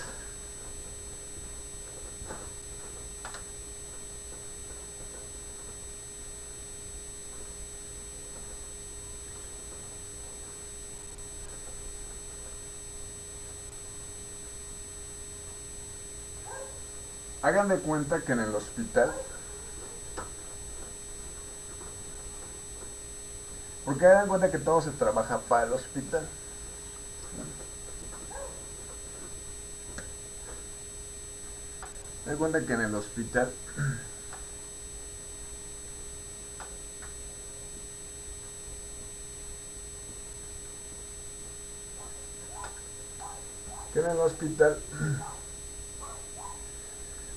Hagan de cuenta que en el hospital, porque hagan de cuenta que todo se trabaja para el hospital. Hagan de cuenta que en el hospital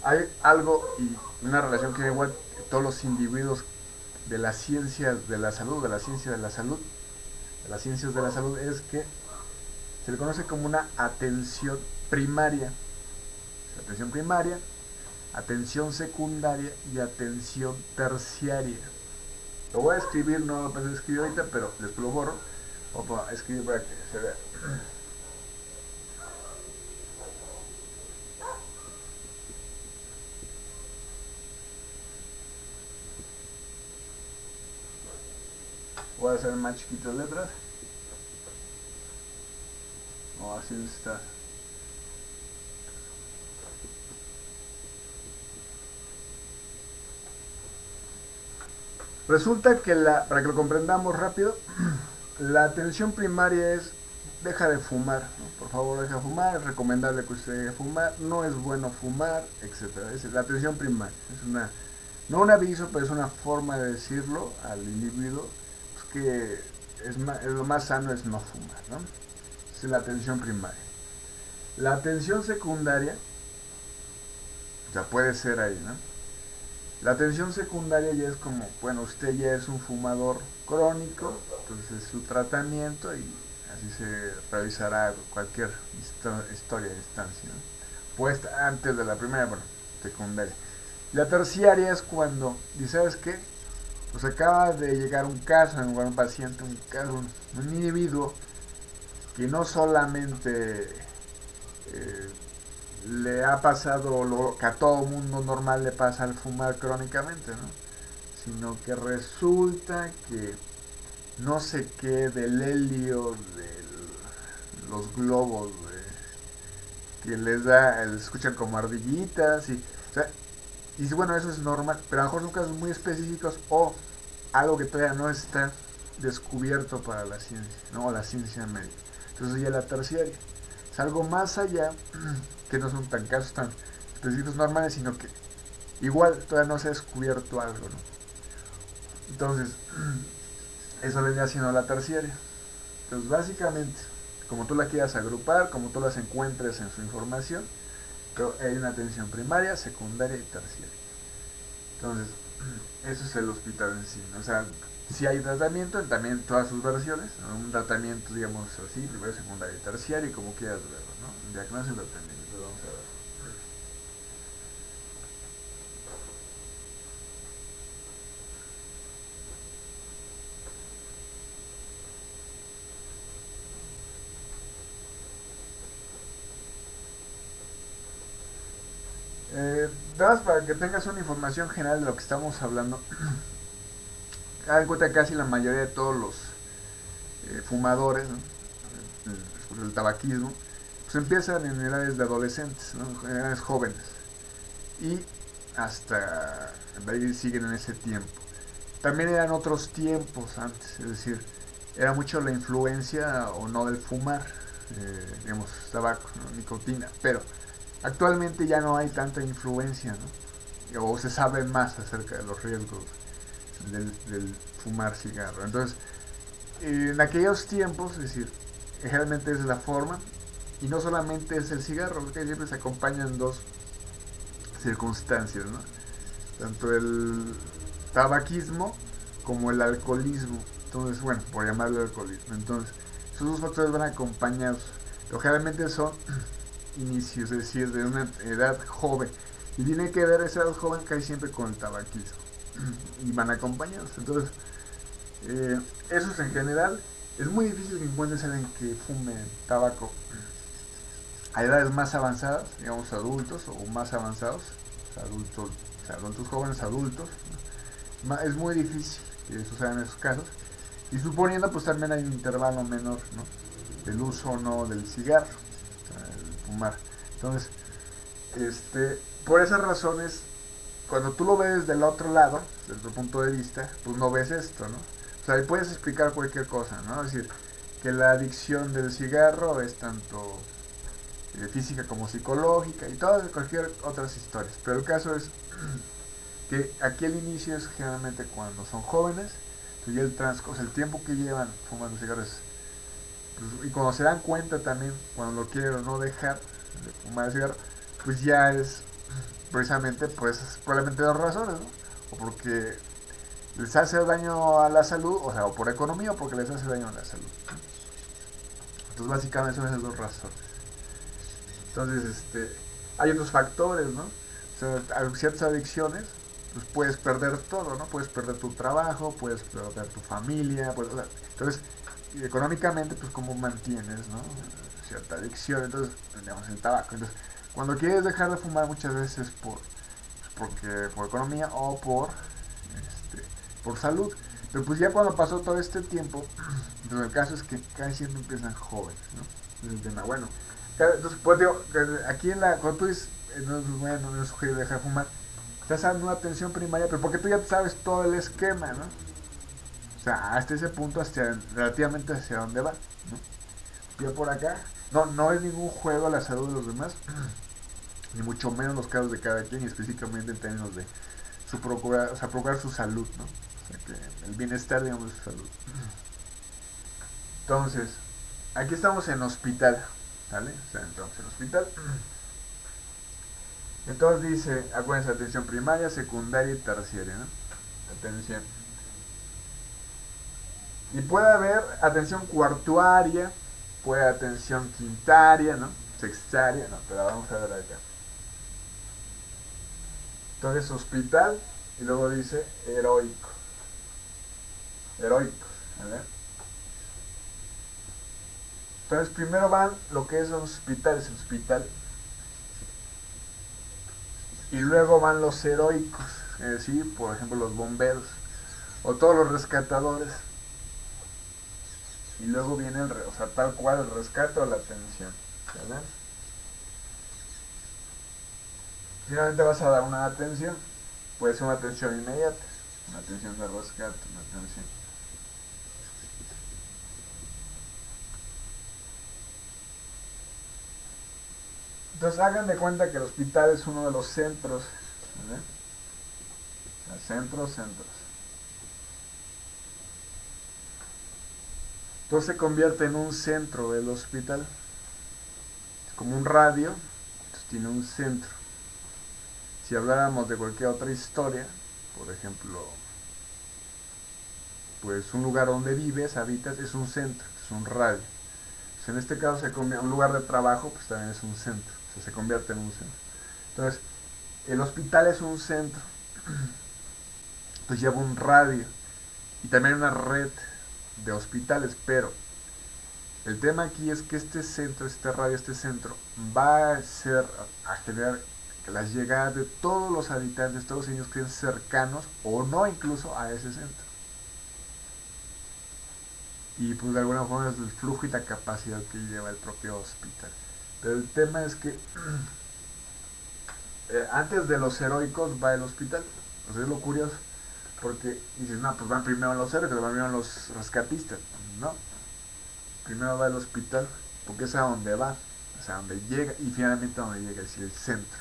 hay algo y una relación que igual todos los individuos de las ciencias de la salud, de la ciencia de la salud, de las ciencias de la salud, es que se le conoce como una atención primaria. Atención primaria, atención secundaria y atención terciaria. Lo voy a escribir, no lo pensé escribir ahorita, pero después lo borro. Voy a escribir para que se vea. Voy a hacer más chiquitas letras. O así está. Resulta que para que lo comprendamos rápido, la atención primaria es deja de fumar, ¿no? Por favor deja de fumar, es recomendable que usted deje de fumar, no es bueno fumar, etcétera. Es la atención primaria, es no un aviso, pero es una forma de decirlo al individuo pues que lo más sano es no fumar, ¿no? Es la atención primaria. La atención secundaria, o sea, puede ser ahí, ¿no? La atención secundaria ya es como, bueno, usted ya es un fumador crónico, entonces su tratamiento y así se realizará cualquier historia de instancia, ¿no? Pues antes de la primera, bueno, secundaria. La terciaria es cuando, ¿y sabes qué? Pues acaba de llegar un caso, en lugar de un paciente, un individuo que no solamente eh, le ha pasado lo que a todo mundo normal le pasa al fumar crónicamente, ¿no? Sino que resulta que no sé qué del helio, de los globos, que les da, les escuchan como ardillitas o sea, y bueno, eso es normal, pero a lo mejor son casos muy específicos o algo que todavía no está descubierto para la ciencia, ¿no? O la ciencia médica. Entonces ya la terciaria es algo más allá, que no son tan casos tan específicos normales, sino que igual todavía no se ha descubierto algo, ¿no? Entonces, eso vendría siendo la terciaria. Entonces, básicamente, como tú la quieras agrupar, como tú las encuentres en su información, pero hay una atención primaria, secundaria y terciaria. Entonces, eso es el hospital en sí, ¿no? O sea, Si hay tratamiento, también todas sus versiones, ¿no? Un tratamiento, digamos así, primero, secundario, terciario, como quieras verlo, ¿no? Diagnóstico y tratamiento, vamos a ver. Nada más para que tengas una información general de lo que estamos hablando. Haz en cuenta que casi la mayoría de todos los fumadores, ¿no? El tabaquismo, pues empiezan en edades de adolescentes, ¿no? En edades jóvenes. Y hasta de ahí siguen en ese tiempo. También eran otros tiempos antes, es decir, era mucho la influencia o no del fumar, digamos, tabaco, ¿no? Nicotina, pero actualmente ya no hay tanta influencia, ¿no? O se sabe más acerca de los riesgos del fumar cigarro. Entonces, en aquellos tiempos, es decir, generalmente es la forma, y no solamente es el cigarro, porque siempre se acompañan dos circunstancias, ¿no? Tanto el tabaquismo como el alcoholismo. Entonces, bueno, por llamarlo alcoholismo. Entonces, esos dos factores van acompañados. Pero generalmente son inicios, es decir, de una edad joven. Y tiene que ver esa edad joven casi siempre con el tabaquismo. Y van acompañados. Entonces, eso es en general. Es muy difícil que encuentres a alguien que fume tabaco a edades más avanzadas, digamos adultos o más avanzados, adultos, o sea, adultos jóvenes, adultos. Es muy difícil que suceda en esos casos. Y suponiendo, pues también hay un intervalo menor, ¿no? Del uso o no del cigarro, o sea, el fumar. Entonces, por esas razones, cuando tú lo ves del otro lado, desde tu punto de vista, pues no ves esto, ¿no? O sea, ahí puedes explicar cualquier cosa, ¿no? Es decir, que la adicción del cigarro es tanto física como psicológica y todas cualquier otras historias. Pero el caso es que aquí el inicio es generalmente cuando son jóvenes, y el transcurso, el tiempo que llevan fumando cigarros, pues, y cuando se dan cuenta también, cuando lo quieren o no dejar de fumar el cigarro, pues ya es precisamente, pues probablemente dos razones, ¿no? O porque les hace daño a la salud, o sea, o por economía o porque les hace daño a la salud. Entonces básicamente son esas dos razones. Entonces, hay otros factores, ¿no? O sea, hay ciertas adicciones, pues puedes perder todo, ¿no? Puedes perder tu trabajo, puedes perder tu familia, o sea, entonces, económicamente, pues cómo mantienes, ¿no? Cierta adicción, entonces, digamos, el tabaco. Entonces, cuando quieres dejar de fumar muchas veces por economía o por salud. Pero pues ya cuando pasó todo este tiempo, entonces el caso es que casi siempre empiezan jóvenes, ¿no? Es el tema, bueno. Entonces, pues digo, aquí cuando tú dices, no, bueno, no es sugiero dejar de fumar, estás dando una atención primaria, pero porque tú ya sabes todo el esquema, ¿no? O sea, hasta ese punto, relativamente hacia dónde va, ¿no? Ya por acá, no es ningún juego a la salud de los demás, ni mucho menos los casos de cada quien, y específicamente en términos de procurar su salud, ¿no? O sea, que el bienestar, digamos, de su salud. Entonces, aquí estamos en hospital, ¿vale? O sea, entonces en hospital. Entonces dice, acuérdense, atención primaria, secundaria y terciaria, ¿no? Atención. Y puede haber atención cuartuaria, puede haber atención quintaria, ¿no? Sextaria, no, pero vamos a ver acá. Entonces hospital y luego dice heroico. Heroicos, ¿vale? Entonces primero van lo que es hospitales, hospital. Y luego van los heroicos, es decir, por ejemplo los bomberos o todos los rescatadores. Y luego viene o sea, tal cual el rescate o la atención, ¿verdad? Finalmente vas a dar una atención, puede ser una atención inmediata, una atención de rescate, una atención. Entonces hagan de cuenta que el hospital es uno de los centros, ¿verdad? O sea, centros. Entonces se convierte en un centro del hospital, es como un radio, entonces tiene un centro. Si habláramos de cualquier otra historia, por ejemplo, pues un lugar donde vives, habitas, es un centro, es un radio. Pues en este caso un lugar de trabajo pues también es un centro, o sea, se convierte en un centro. Entonces, el hospital es un centro, pues lleva un radio y también una red de hospitales, pero el tema aquí es que este centro, este radio, este centro, va a generar las llegadas de todos los habitantes, todos ellos que estén cercanos o no incluso a ese centro. Y pues de alguna forma es el flujo y la capacidad que lleva el propio hospital. Pero el tema es que antes de los heroicos va el hospital. O sea, es lo curioso. Porque dices, no, pues van primero los heroicos, van primero los rescatistas. No, primero va el hospital, porque es a donde va, o sea, a donde llega, y finalmente a donde llega, es decir, el centro.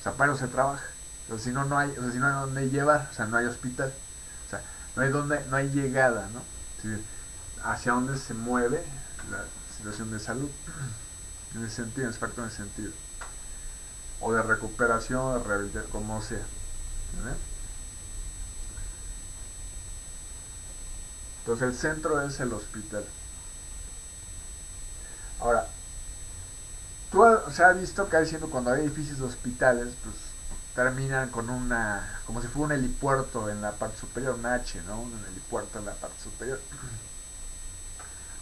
O sea, para eso se trabaja. O sea, si no, no hay, o sea, si no hay donde llevar, o sea, no hay hospital. O sea, no hay llegada, ¿no? Es decir, hacia dónde se mueve la situación de salud. En ese sentido, en ese factor en ese sentido. O de recuperación, de rehabilitación, como sea. ¿Verdad? Entonces el centro es el hospital. Ahora, se ha visto que diciendo cuando hay edificios de hospitales, pues terminan con como si fuera un helipuerto en la parte superior, un H, ¿no? Un helipuerto en la parte superior.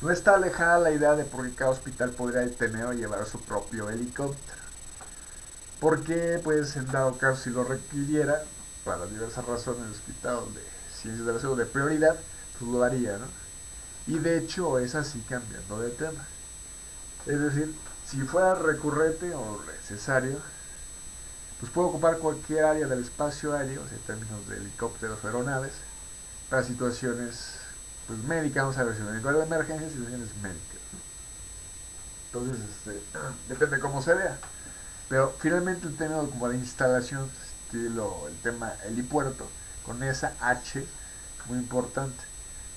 No está alejada la idea de por qué cada hospital podría tener o llevar su propio helicóptero. Porque, pues, en dado caso, si lo requiriera, para diversas razones, el hospital de ciencias de la salud de prioridad, pues lo haría, ¿no? Y de hecho es así cambiando de tema. Es decir, si fuera recurrente o necesario, pues puede ocupar cualquier área del espacio aéreo, en términos de helicópteros o aeronaves, para situaciones pues, médicas, vamos a ver, si de emergencia, situaciones médicas. Entonces, depende de cómo se vea. Pero finalmente el tema como de instalación, estilo el tema helipuerto, con esa H, muy importante,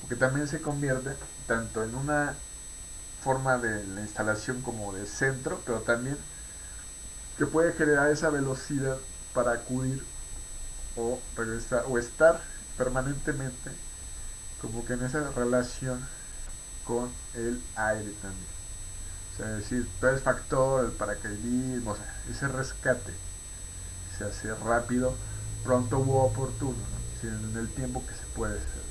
porque también se convierte tanto en una forma de la instalación como de centro, pero también que puede generar esa velocidad para acudir o regresar o estar permanentemente como que en esa relación con el aire también. O sea, es decir, todo el factor, el paracaidismo, o sea, ese rescate se hace rápido, pronto u oportuno, ¿no? En el tiempo que se puede hacer.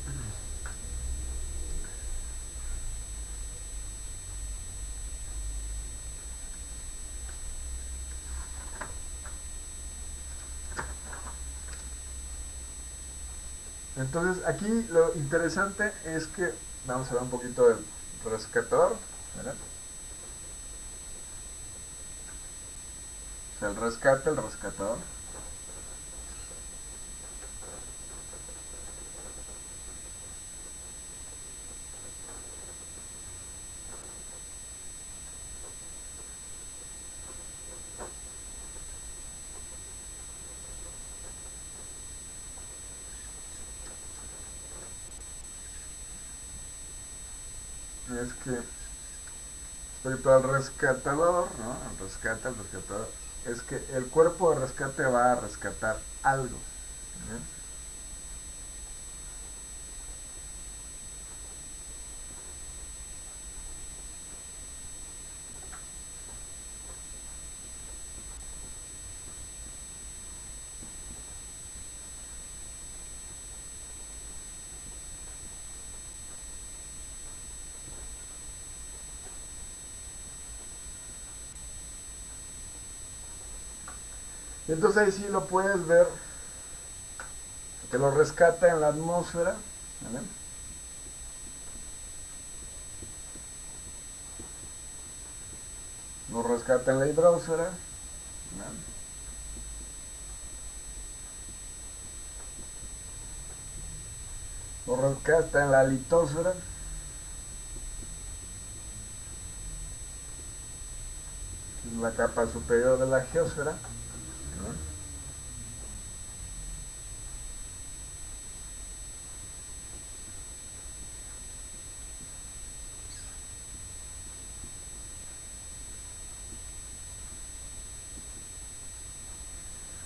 Entonces, aquí lo interesante es que vamos a ver un poquito del rescatador, ¿verdad? O sea, el rescatador. Es que, respecto al rescatador, ¿no? El rescatador, es que el cuerpo de rescate va a rescatar algo. ¿No? Entonces ahí sí lo puedes ver, que lo rescata en la atmósfera, ¿vale? Lo rescata en la hidrosfera, ¿vale? Lo rescata en la litosfera, en la capa superior de la geosfera, ¿no?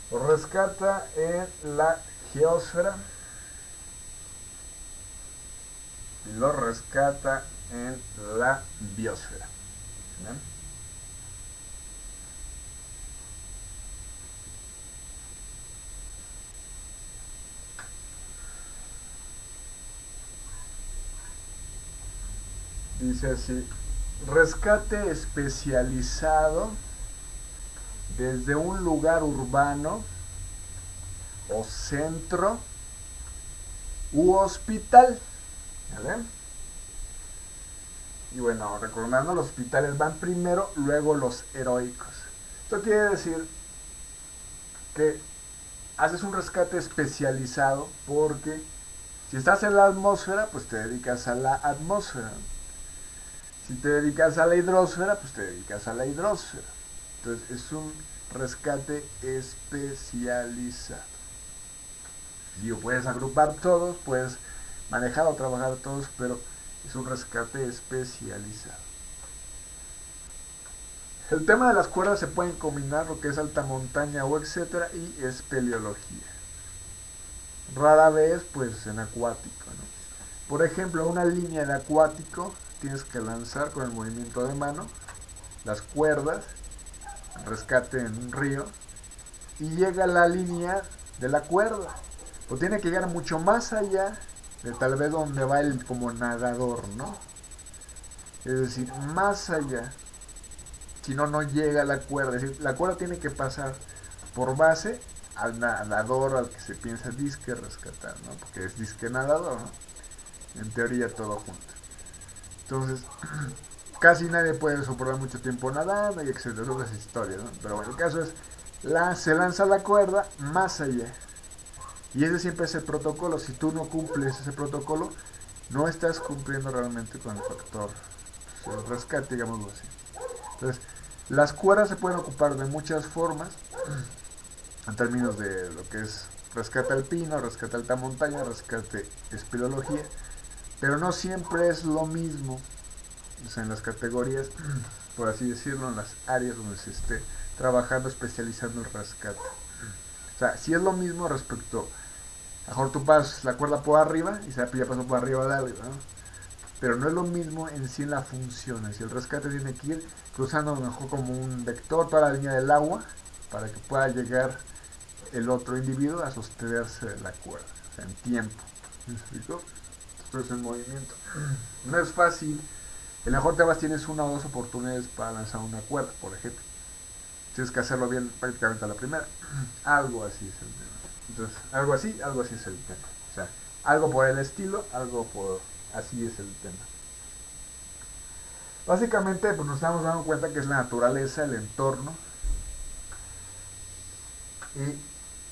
Lo rescata en la geosfera, y lo rescata en la biosfera. ¿Bien? Dice así: rescate especializado desde un lugar urbano o centro u hospital. ¿Vale? Y bueno, recordando, los hospitales van primero, luego los heroicos. Esto quiere decir que haces un rescate especializado porque si estás en la atmósfera, pues te dedicas a la atmósfera. Si te dedicas a la hidrosfera, pues te dedicas a la hidrosfera. Entonces es un rescate especializado. Digo, puedes agrupar todos, puedes manejar o trabajar todos, pero es un rescate especializado. El tema de las cuerdas se pueden combinar lo que es alta montaña o etcétera y espeleología. Rara vez pues en acuático, ¿no? Por ejemplo, una línea de acuático tienes que lanzar con el movimiento de mano las cuerdas, rescate en un río, y llega la línea de la cuerda. O tiene que llegar mucho más allá de tal vez donde va el como nadador, ¿no? Es decir, más allá. Si no, no llega la cuerda. Es decir, la cuerda tiene que pasar por base al nadador al que se piensa disque rescatar, ¿no? Porque es disque nadador, ¿no? En teoría todo junto. Entonces, casi nadie puede soportar mucho tiempo nadando y etcétera, son las historias, ¿no? Pero bueno, el caso es, se lanza la cuerda más allá. Y ese siempre es el protocolo. Si tú no cumples ese protocolo, no estás cumpliendo realmente con el factor, pues, el rescate, digámoslo así. Entonces, las cuerdas se pueden ocupar de muchas formas, en términos de lo que es rescate alpino, rescate alta montaña, rescate espeleología, pero no siempre es lo mismo. O sea, en las categorías, por así decirlo, en las áreas donde se esté trabajando, especializando el rescate. O sea, si es lo mismo respecto, a lo mejor tú pasas la cuerda por arriba y se ya pasó por arriba de algo, ¿no? Pero no es lo mismo en sí en la función. Es decir, el rescate tiene que ir cruzando a lo mejor como un vector toda la línea del agua para que pueda llegar el otro individuo a sostenerse de la cuerda, o sea, en tiempo. ¿Me explico? Esto es en movimiento. No es fácil. En la mejor te tienes una o dos oportunidades para lanzar una cuerda, por ejemplo. Tienes que hacerlo bien prácticamente a la primera. Algo así es el tema. Entonces, algo así es el tema. O sea, algo por el estilo, algo por... Así es el tema. Básicamente, pues nos estamos dando cuenta que es la naturaleza, el entorno y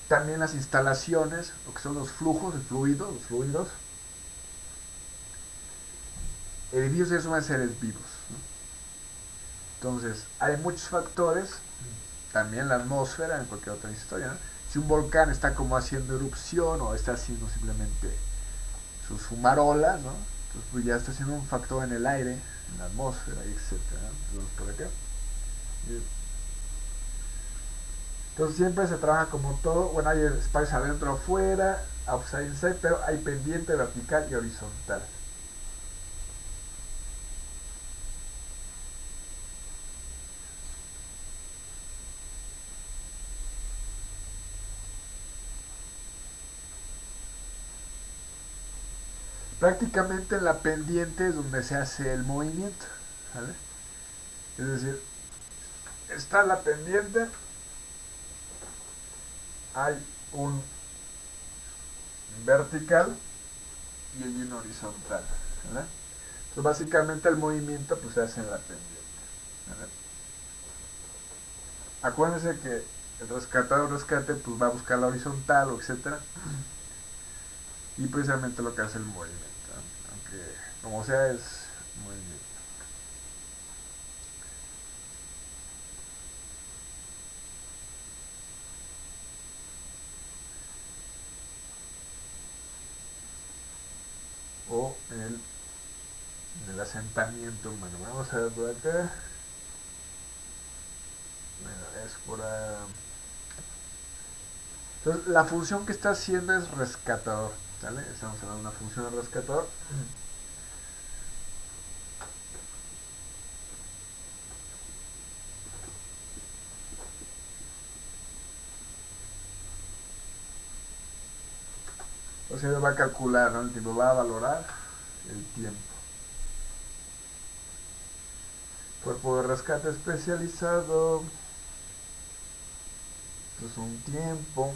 también las instalaciones, lo que son los flujos, los fluidos. Edificios son seres vivos, ¿no? Entonces, hay muchos factores, también la atmósfera, en cualquier otra historia, ¿no? Si un volcán está como haciendo erupción o está haciendo simplemente sus fumarolas, ¿no? Entonces pues ya está haciendo un factor en el aire, en la atmósfera, etc. Entonces, por acá. Entonces siempre se trabaja como todo, bueno, hay espacio adentro o afuera, outside inside, pero hay pendiente vertical y horizontal. Prácticamente en la pendiente es donde se hace el movimiento, ¿vale? Es decir, está la pendiente, hay un vertical y hay un horizontal, ¿vale? Entonces básicamente el movimiento pues se hace en la pendiente, ¿vale? Acuérdense que el rescatador rescate pues va a buscar la horizontal o etcétera, y precisamente lo que hace el movimiento, ¿no? Aunque como sea es movimiento. O el asentamiento humano. Vamos a ver por acá. Bueno, es por... Entonces, la función que está haciendo es rescatador, ¿sale? Estamos hablando de una función de rescatador. O sea, va a calcular, ¿no? El tiempo, va a valorar el tiempo. Cuerpo de rescate especializado. Esto es un tiempo.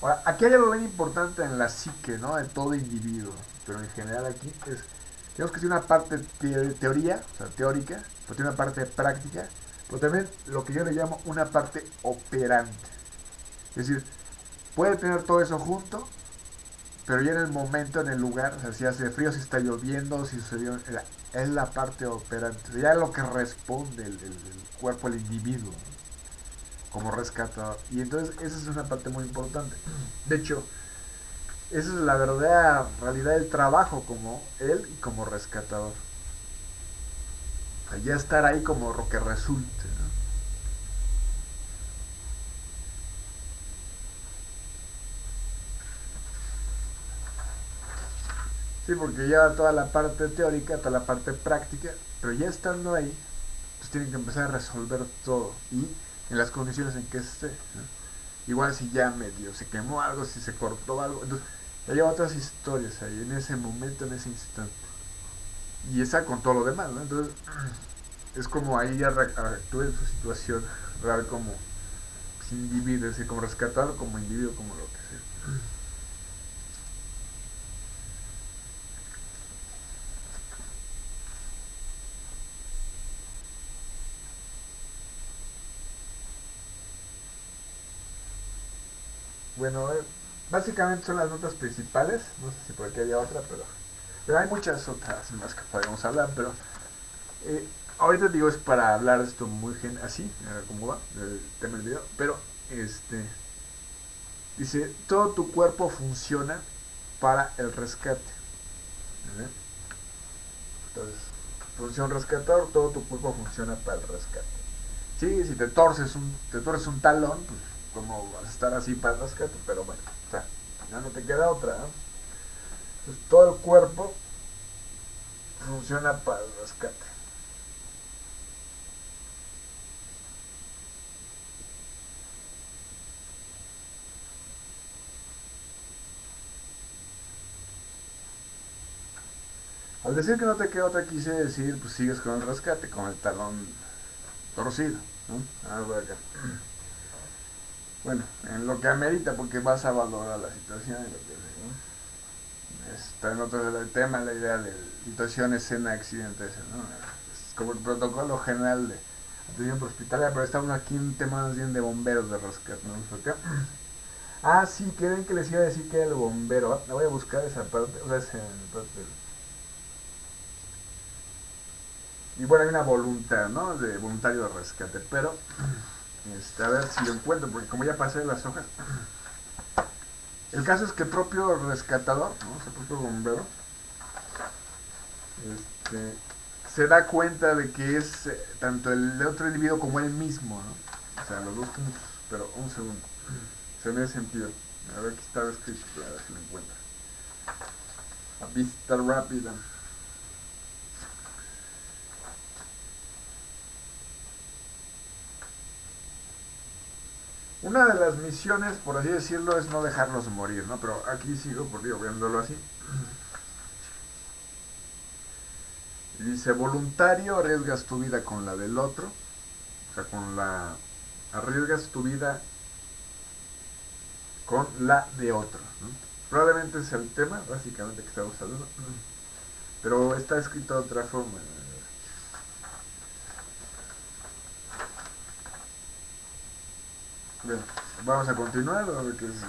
Ahora, aquí hay algo bien importante en la psique, ¿no? De todo individuo. Pero en general aquí es, tenemos que tiene una parte teoría, o sea, teórica, pero tiene una parte práctica, pero también lo que yo le llamo una parte operante. Es decir, puede tener todo eso junto, pero ya en el momento, en el lugar, o sea, si hace frío, si está lloviendo, si sucedió, es la parte operante, ya es lo que responde el cuerpo, el individuo, como rescatador. Y entonces esa es una parte muy importante. De hecho, esa es la verdadera realidad del trabajo como él y como rescatador. O sea, ya estar ahí como lo que resulte, ¿no? Sí, porque lleva toda la parte teórica, toda la parte práctica, pero ya estando ahí, pues tienen que empezar a resolver todo y en las condiciones en que esté, ¿no? Igual si ya medio se quemó algo, si se cortó algo, entonces ya lleva otras historias ahí en ese momento, en ese instante. Y esa con todo lo demás, ¿no? Entonces es como ahí ya actúa en su situación real como pues, individuo, es decir, como rescatarlo como individuo, como lo que sea. Bueno, básicamente son las notas principales, no sé si por aquí había otra, pero hay muchas otras más que podemos hablar, pero eh, ahorita digo es para hablar de esto muy así, como va, el tema del video, pero este dice, todo tu cuerpo funciona para el rescate. ¿Eh? Entonces, función rescatador, todo tu cuerpo funciona para el rescate. Sí, si te torces un talón, pues como vas a estar así para el rescate, pero bueno, o sea, ya no te queda otra, ¿no? Entonces todo el cuerpo funciona para el rescate. Al decir que no te queda otra, quise decir, pues sigues con el rescate, con el talón torcido, ¿no? Ah, voy acá. Bueno, en lo que amerita, porque vas a valorar la situación y lo que sea, ¿no? Está en otro del tema, la idea de situación, escena, accidente, ese, ¿no? Es como el protocolo general de atención por hospitalaria, pero estamos aquí en un tema más bien de bomberos de rescate, ¿no? ¿Por Ah, sí, creen que les iba a decir que era el bombero. Ah, voy a buscar esa parte, o sea, esa parte del... Y bueno, hay una voluntad, ¿no? De voluntario de rescate, pero a ver si lo encuentro, porque como ya pasé las hojas, el caso es que el propio rescatador, ¿no? O sea, el propio bombero, este, se da cuenta de que es tanto el otro individuo como él mismo, ¿no? O sea, los dos puntos, pero un segundo, se me da sentido. A ver, aquí estaba escrito, a ver si lo encuentro. A vista rápida. Una de las misiones, por así decirlo, es no dejarlos morir, ¿no? Pero aquí sigo, por digo, viéndolo así. Y dice, voluntario, arriesgas tu vida con la del otro. O sea, con la... Arriesgas tu vida con la de otro, ¿no? Probablemente es el tema, básicamente, que estamos hablando. Pero está escrito de otra forma. Bien, vamos a continuar, a ver qué es... No.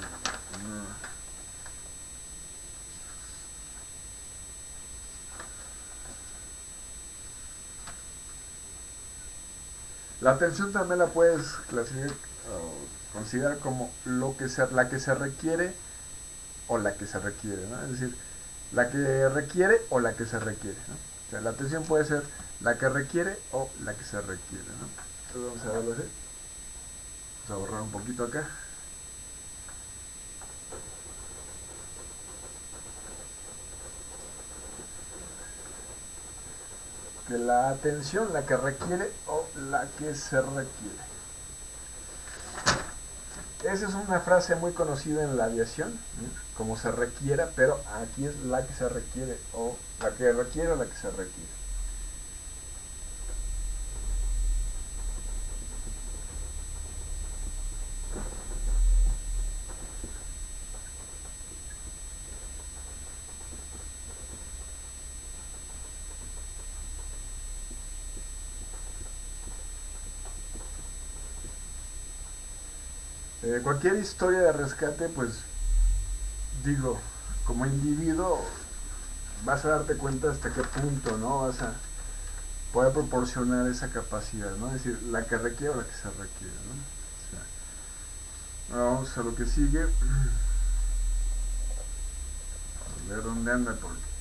La atención también la puedes clasificar o considerar como la que se requiere o la que se requiere, ¿no? Es decir, la que requiere o la que se requiere, ¿no? O sea, la atención puede ser la que requiere o la que se requiere, ¿no? Entonces vamos a verlo así. Vamos a borrar un poquito acá. De la atención, la que requiere o la que se requiere. Esa es una frase muy conocida en la aviación, ¿no? Como se requiera, pero aquí es la que se requiere, o la que requiere o la que se requiere. Cualquier historia de rescate, pues digo, como individuo vas a darte cuenta hasta qué punto, ¿no? Vas a poder proporcionar esa capacidad, ¿no? Es decir, la que requiere o la que se requiere, ¿no? O sea, vamos a lo que sigue. A ver dónde anda, porque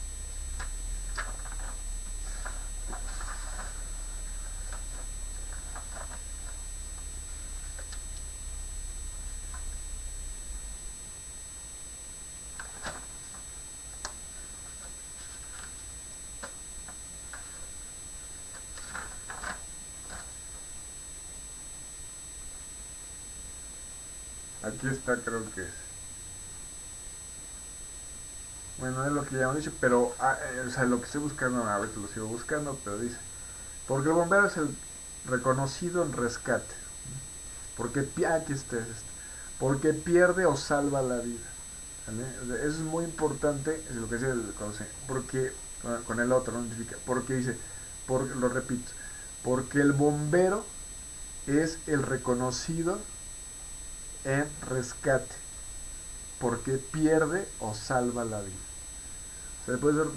aquí está, creo que es. Bueno, es lo que ya hemos dicho, pero, o sea, lo que estoy buscando, ahorita lo sigo buscando, pero dice, porque el bombero es el reconocido en rescate, porque, aquí está, es esto, porque pierde o salva la vida. ¿Vale? O sea, eso es muy importante, es lo que dice el consejo, porque, con el otro, ¿no? Porque dice, lo repito, porque el bombero es el reconocido en rescate, porque pierde o salva la vida. O sea, puede ser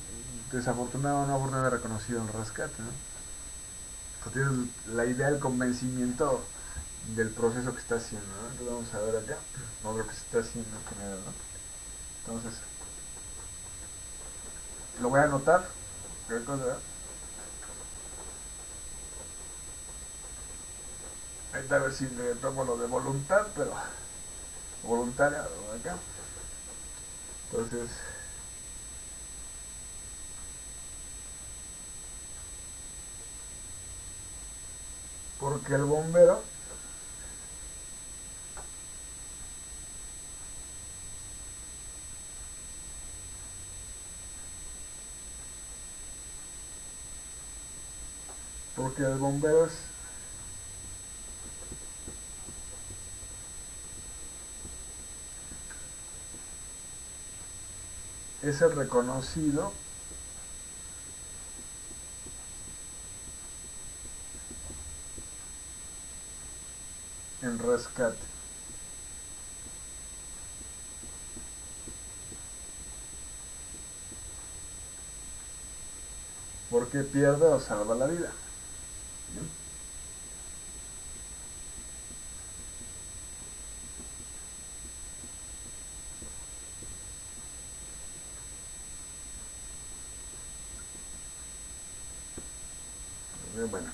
desafortunado o no afortunadamente reconocido en rescate, ¿no? Tienes la idea, el convencimiento del proceso que está haciendo, ¿no? Entonces vamos a ver acá, no lo que se está haciendo en general, ¿no? Entonces, lo voy a anotar, ¿qué cosa? Ahorita a ver si le tomo lo de voluntad, pero voluntaria acá. Entonces, porque el bombero porque el bombero es el reconocido en rescate. Porque pierde o salva la vida. ¿Bien? Bueno,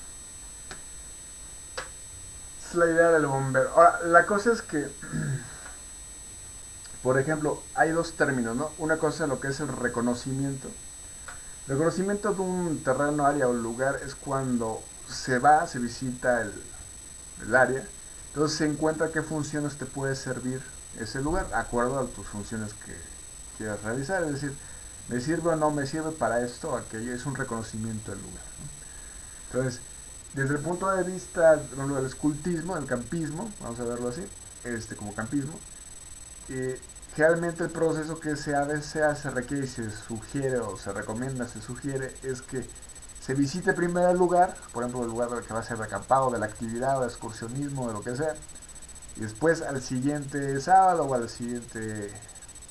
es la idea del bombero. Ahora, la cosa es que, por ejemplo, hay dos términos, ¿no? Una cosa es lo que es el reconocimiento. El reconocimiento de un terreno, área o lugar es cuando se va, se visita el área, entonces se encuentra qué funciones te puede servir ese lugar, de acuerdo a tus funciones que quieras realizar. Es decir, me sirve o no me sirve para esto o aquello, es un reconocimiento del lugar, ¿no? Entonces, desde el punto de vista del escultismo, del campismo, vamos a verlo así, como campismo, generalmente el proceso que se requiere y se sugiere o se recomienda, se sugiere, es que se visite primero el lugar, por ejemplo el lugar que va a ser de acampado, de la actividad, o de excursionismo, de lo que sea, y después al siguiente sábado o al siguiente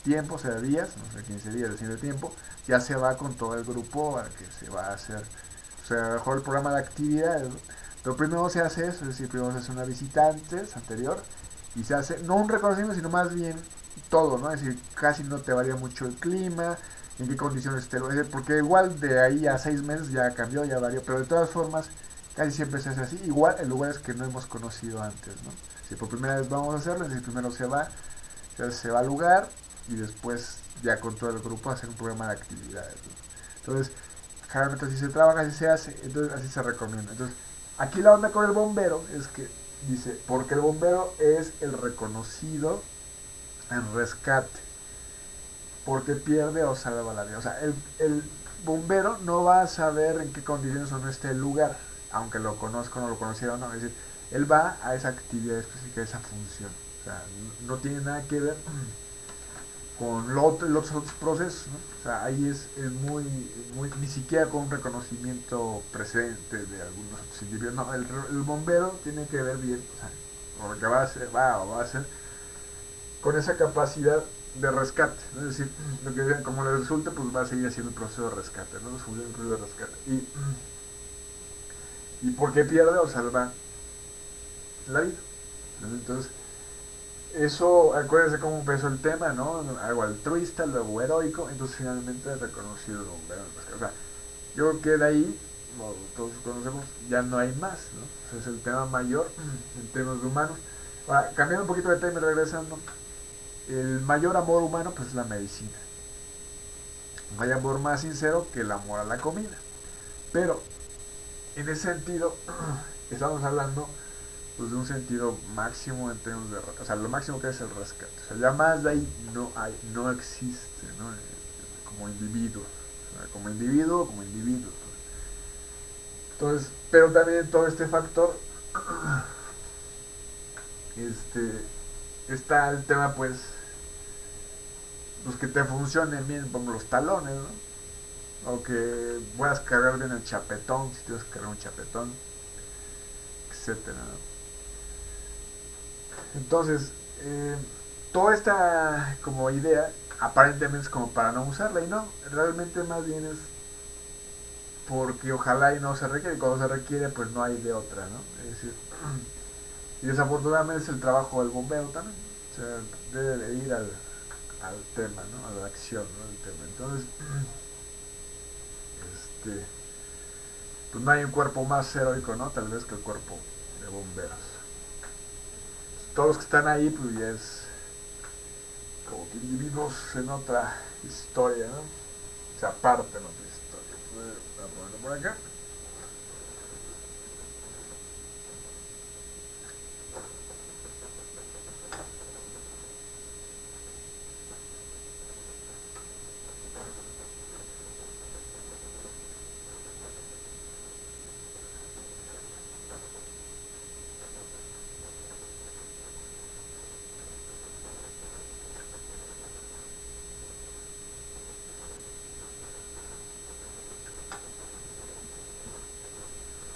tiempo, o sea, días, no sé, 15 días, el siguiente tiempo, ya se va con todo el grupo a que se va a hacer, o sea, mejor el programa de actividades, ¿no? Pero primero se hace eso, es decir, primero se hace una visita antes, anterior, y se hace, no un reconocimiento, sino más bien todo, ¿no? Es decir, casi no te varía mucho el clima, en qué condiciones te lo... Porque igual de ahí a 6 meses ya cambió, ya varió, pero de todas formas casi siempre se hace así, igual en lugares que no hemos conocido antes, ¿no? Si por primera vez vamos a hacerlo, es decir, primero se va al lugar y después ya con todo el grupo a hacer un programa de actividades, ¿no? Entonces, generalmente así se trabaja, así se hace, entonces así se recomienda. Entonces, aquí la onda con el bombero es que Dice, porque el bombero es el reconocido en rescate, porque pierde o salva la vida. O sea, el bombero no va a saber en qué condiciones o no esté el lugar, aunque lo conozca o no lo conociera o no. Es decir, él va a esa actividad específica, a esa función. O sea, no tiene nada que ver con los otros procesos, ¿no? O sea, ahí es muy, ni siquiera con un reconocimiento presente de algunos otros individuos. No, el bombero tiene que ver bien, o sea, con lo que va a hacer con esa capacidad de rescate, ¿no? Es decir, lo que como le resulte, pues va a seguir haciendo el proceso de rescate, ¿no? Los funciones del proceso de rescate. ¿Y por qué pierde o salva la vida? ¿No? Entonces, eso, acuérdense cómo empezó el tema, ¿no? Algo altruista, luego heroico, entonces finalmente reconocido el bombero. O sea, yo creo que de ahí, como todos conocemos, ya no hay más, ¿no? O sea, es el tema mayor en términos de humanos. Ahora, cambiando un poquito de tema y regresando, el mayor amor humano pues es la medicina. No hay amor más sincero que el amor a la comida. Pero en ese sentido estamos hablando pues, de un sentido máximo en términos de, o sea, lo máximo que es el rescate. O sea, ya más de ahí no existe, ¿no? Como individuo, o sea, como individuo. Entonces, pero también todo este factor, está el tema pues que te funcionen bien como los talones, ¿no? O que puedas cargar bien el chapetón, si tienes que cargar un chapetón, etcétera, ¿no? Entonces, toda esta como idea aparentemente es como para no usarla y no, realmente más bien es porque ojalá y no se requiere, y cuando se requiere pues no hay de otra, ¿no? Es decir, y desafortunadamente es el trabajo del bombero también, o sea, debe de ir al tema, ¿no? A la acción, ¿no? Al tema. Entonces, este, pues no hay un cuerpo más heroico, ¿no? Tal vez que el cuerpo de bomberos. Todos los que están ahí, pues ya es como que individuos en otra historia, ¿no? O sea, aparte en otra historia. Voy a ponerlo por acá.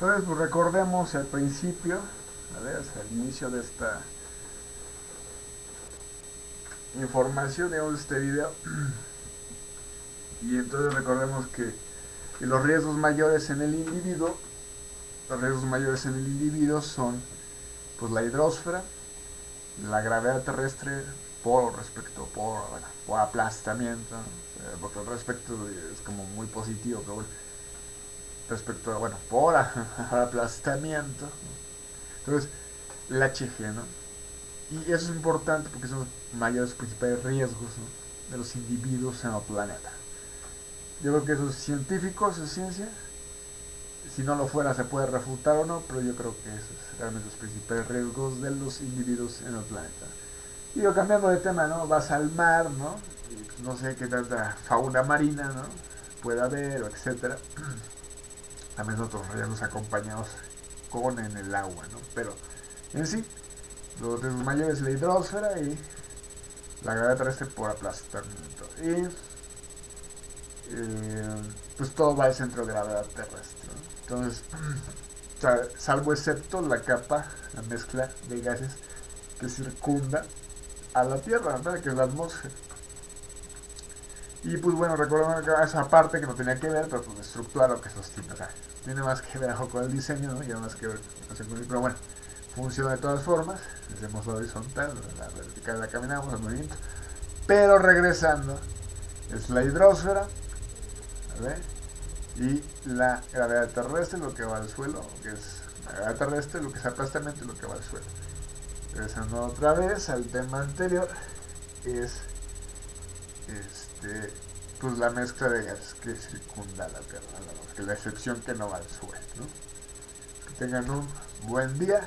Entonces, pues recordemos al principio, ¿vale? O sea, el inicio de esta información, digamos, de este video. Y entonces recordemos que los riesgos mayores en el individuo, son pues la hidrosfera, la gravedad terrestre por aplastamiento, porque el respecto es como muy positivo, pero bueno, respecto a, bueno, por aplastamiento, entonces el HG, ¿no? Y eso es importante porque son los mayores principales riesgos, ¿no? De los individuos en el planeta. Yo creo que eso es científico, eso es ciencia. Si no lo fuera se puede refutar o no, pero yo creo que esos es realmente los principales riesgos de los individuos en el planeta. Y yo cambiando de tema, ¿no? Vas al mar, ¿no? Y no sé qué tanta fauna marina, ¿no? Puede haber, etcétera. También otros riesgos acompañados con en el agua, ¿no? Pero en sí, los riesgos mayores es la hidrosfera y la gravedad terrestre por aplastamiento. Y pues todo va al centro de gravedad terrestre, ¿no? Entonces, o sea, salvo excepto la capa, la mezcla de gases que circunda a la Tierra, ¿verdad? Que es la atmósfera. Y pues bueno, recuerdo esa parte que no tenía que ver, pero pues la estructura lo que sostiene, o sea, tiene más que ver con el diseño, ¿no? Ya más que ver con el, pero bueno, funciona de todas formas, hacemos la horizontal, la vertical la caminamos, el movimiento. Pero regresando, es la hidrosfera, ¿vale? Y la gravedad terrestre, lo que va al suelo, que es la gravedad terrestre, lo que es aplastamiento y lo que va al suelo. Regresando otra vez al tema anterior, es pues la mezcla de gases que circunda la Tierra, que la excepción que no va al suelo, ¿no? Que tengan un buen día.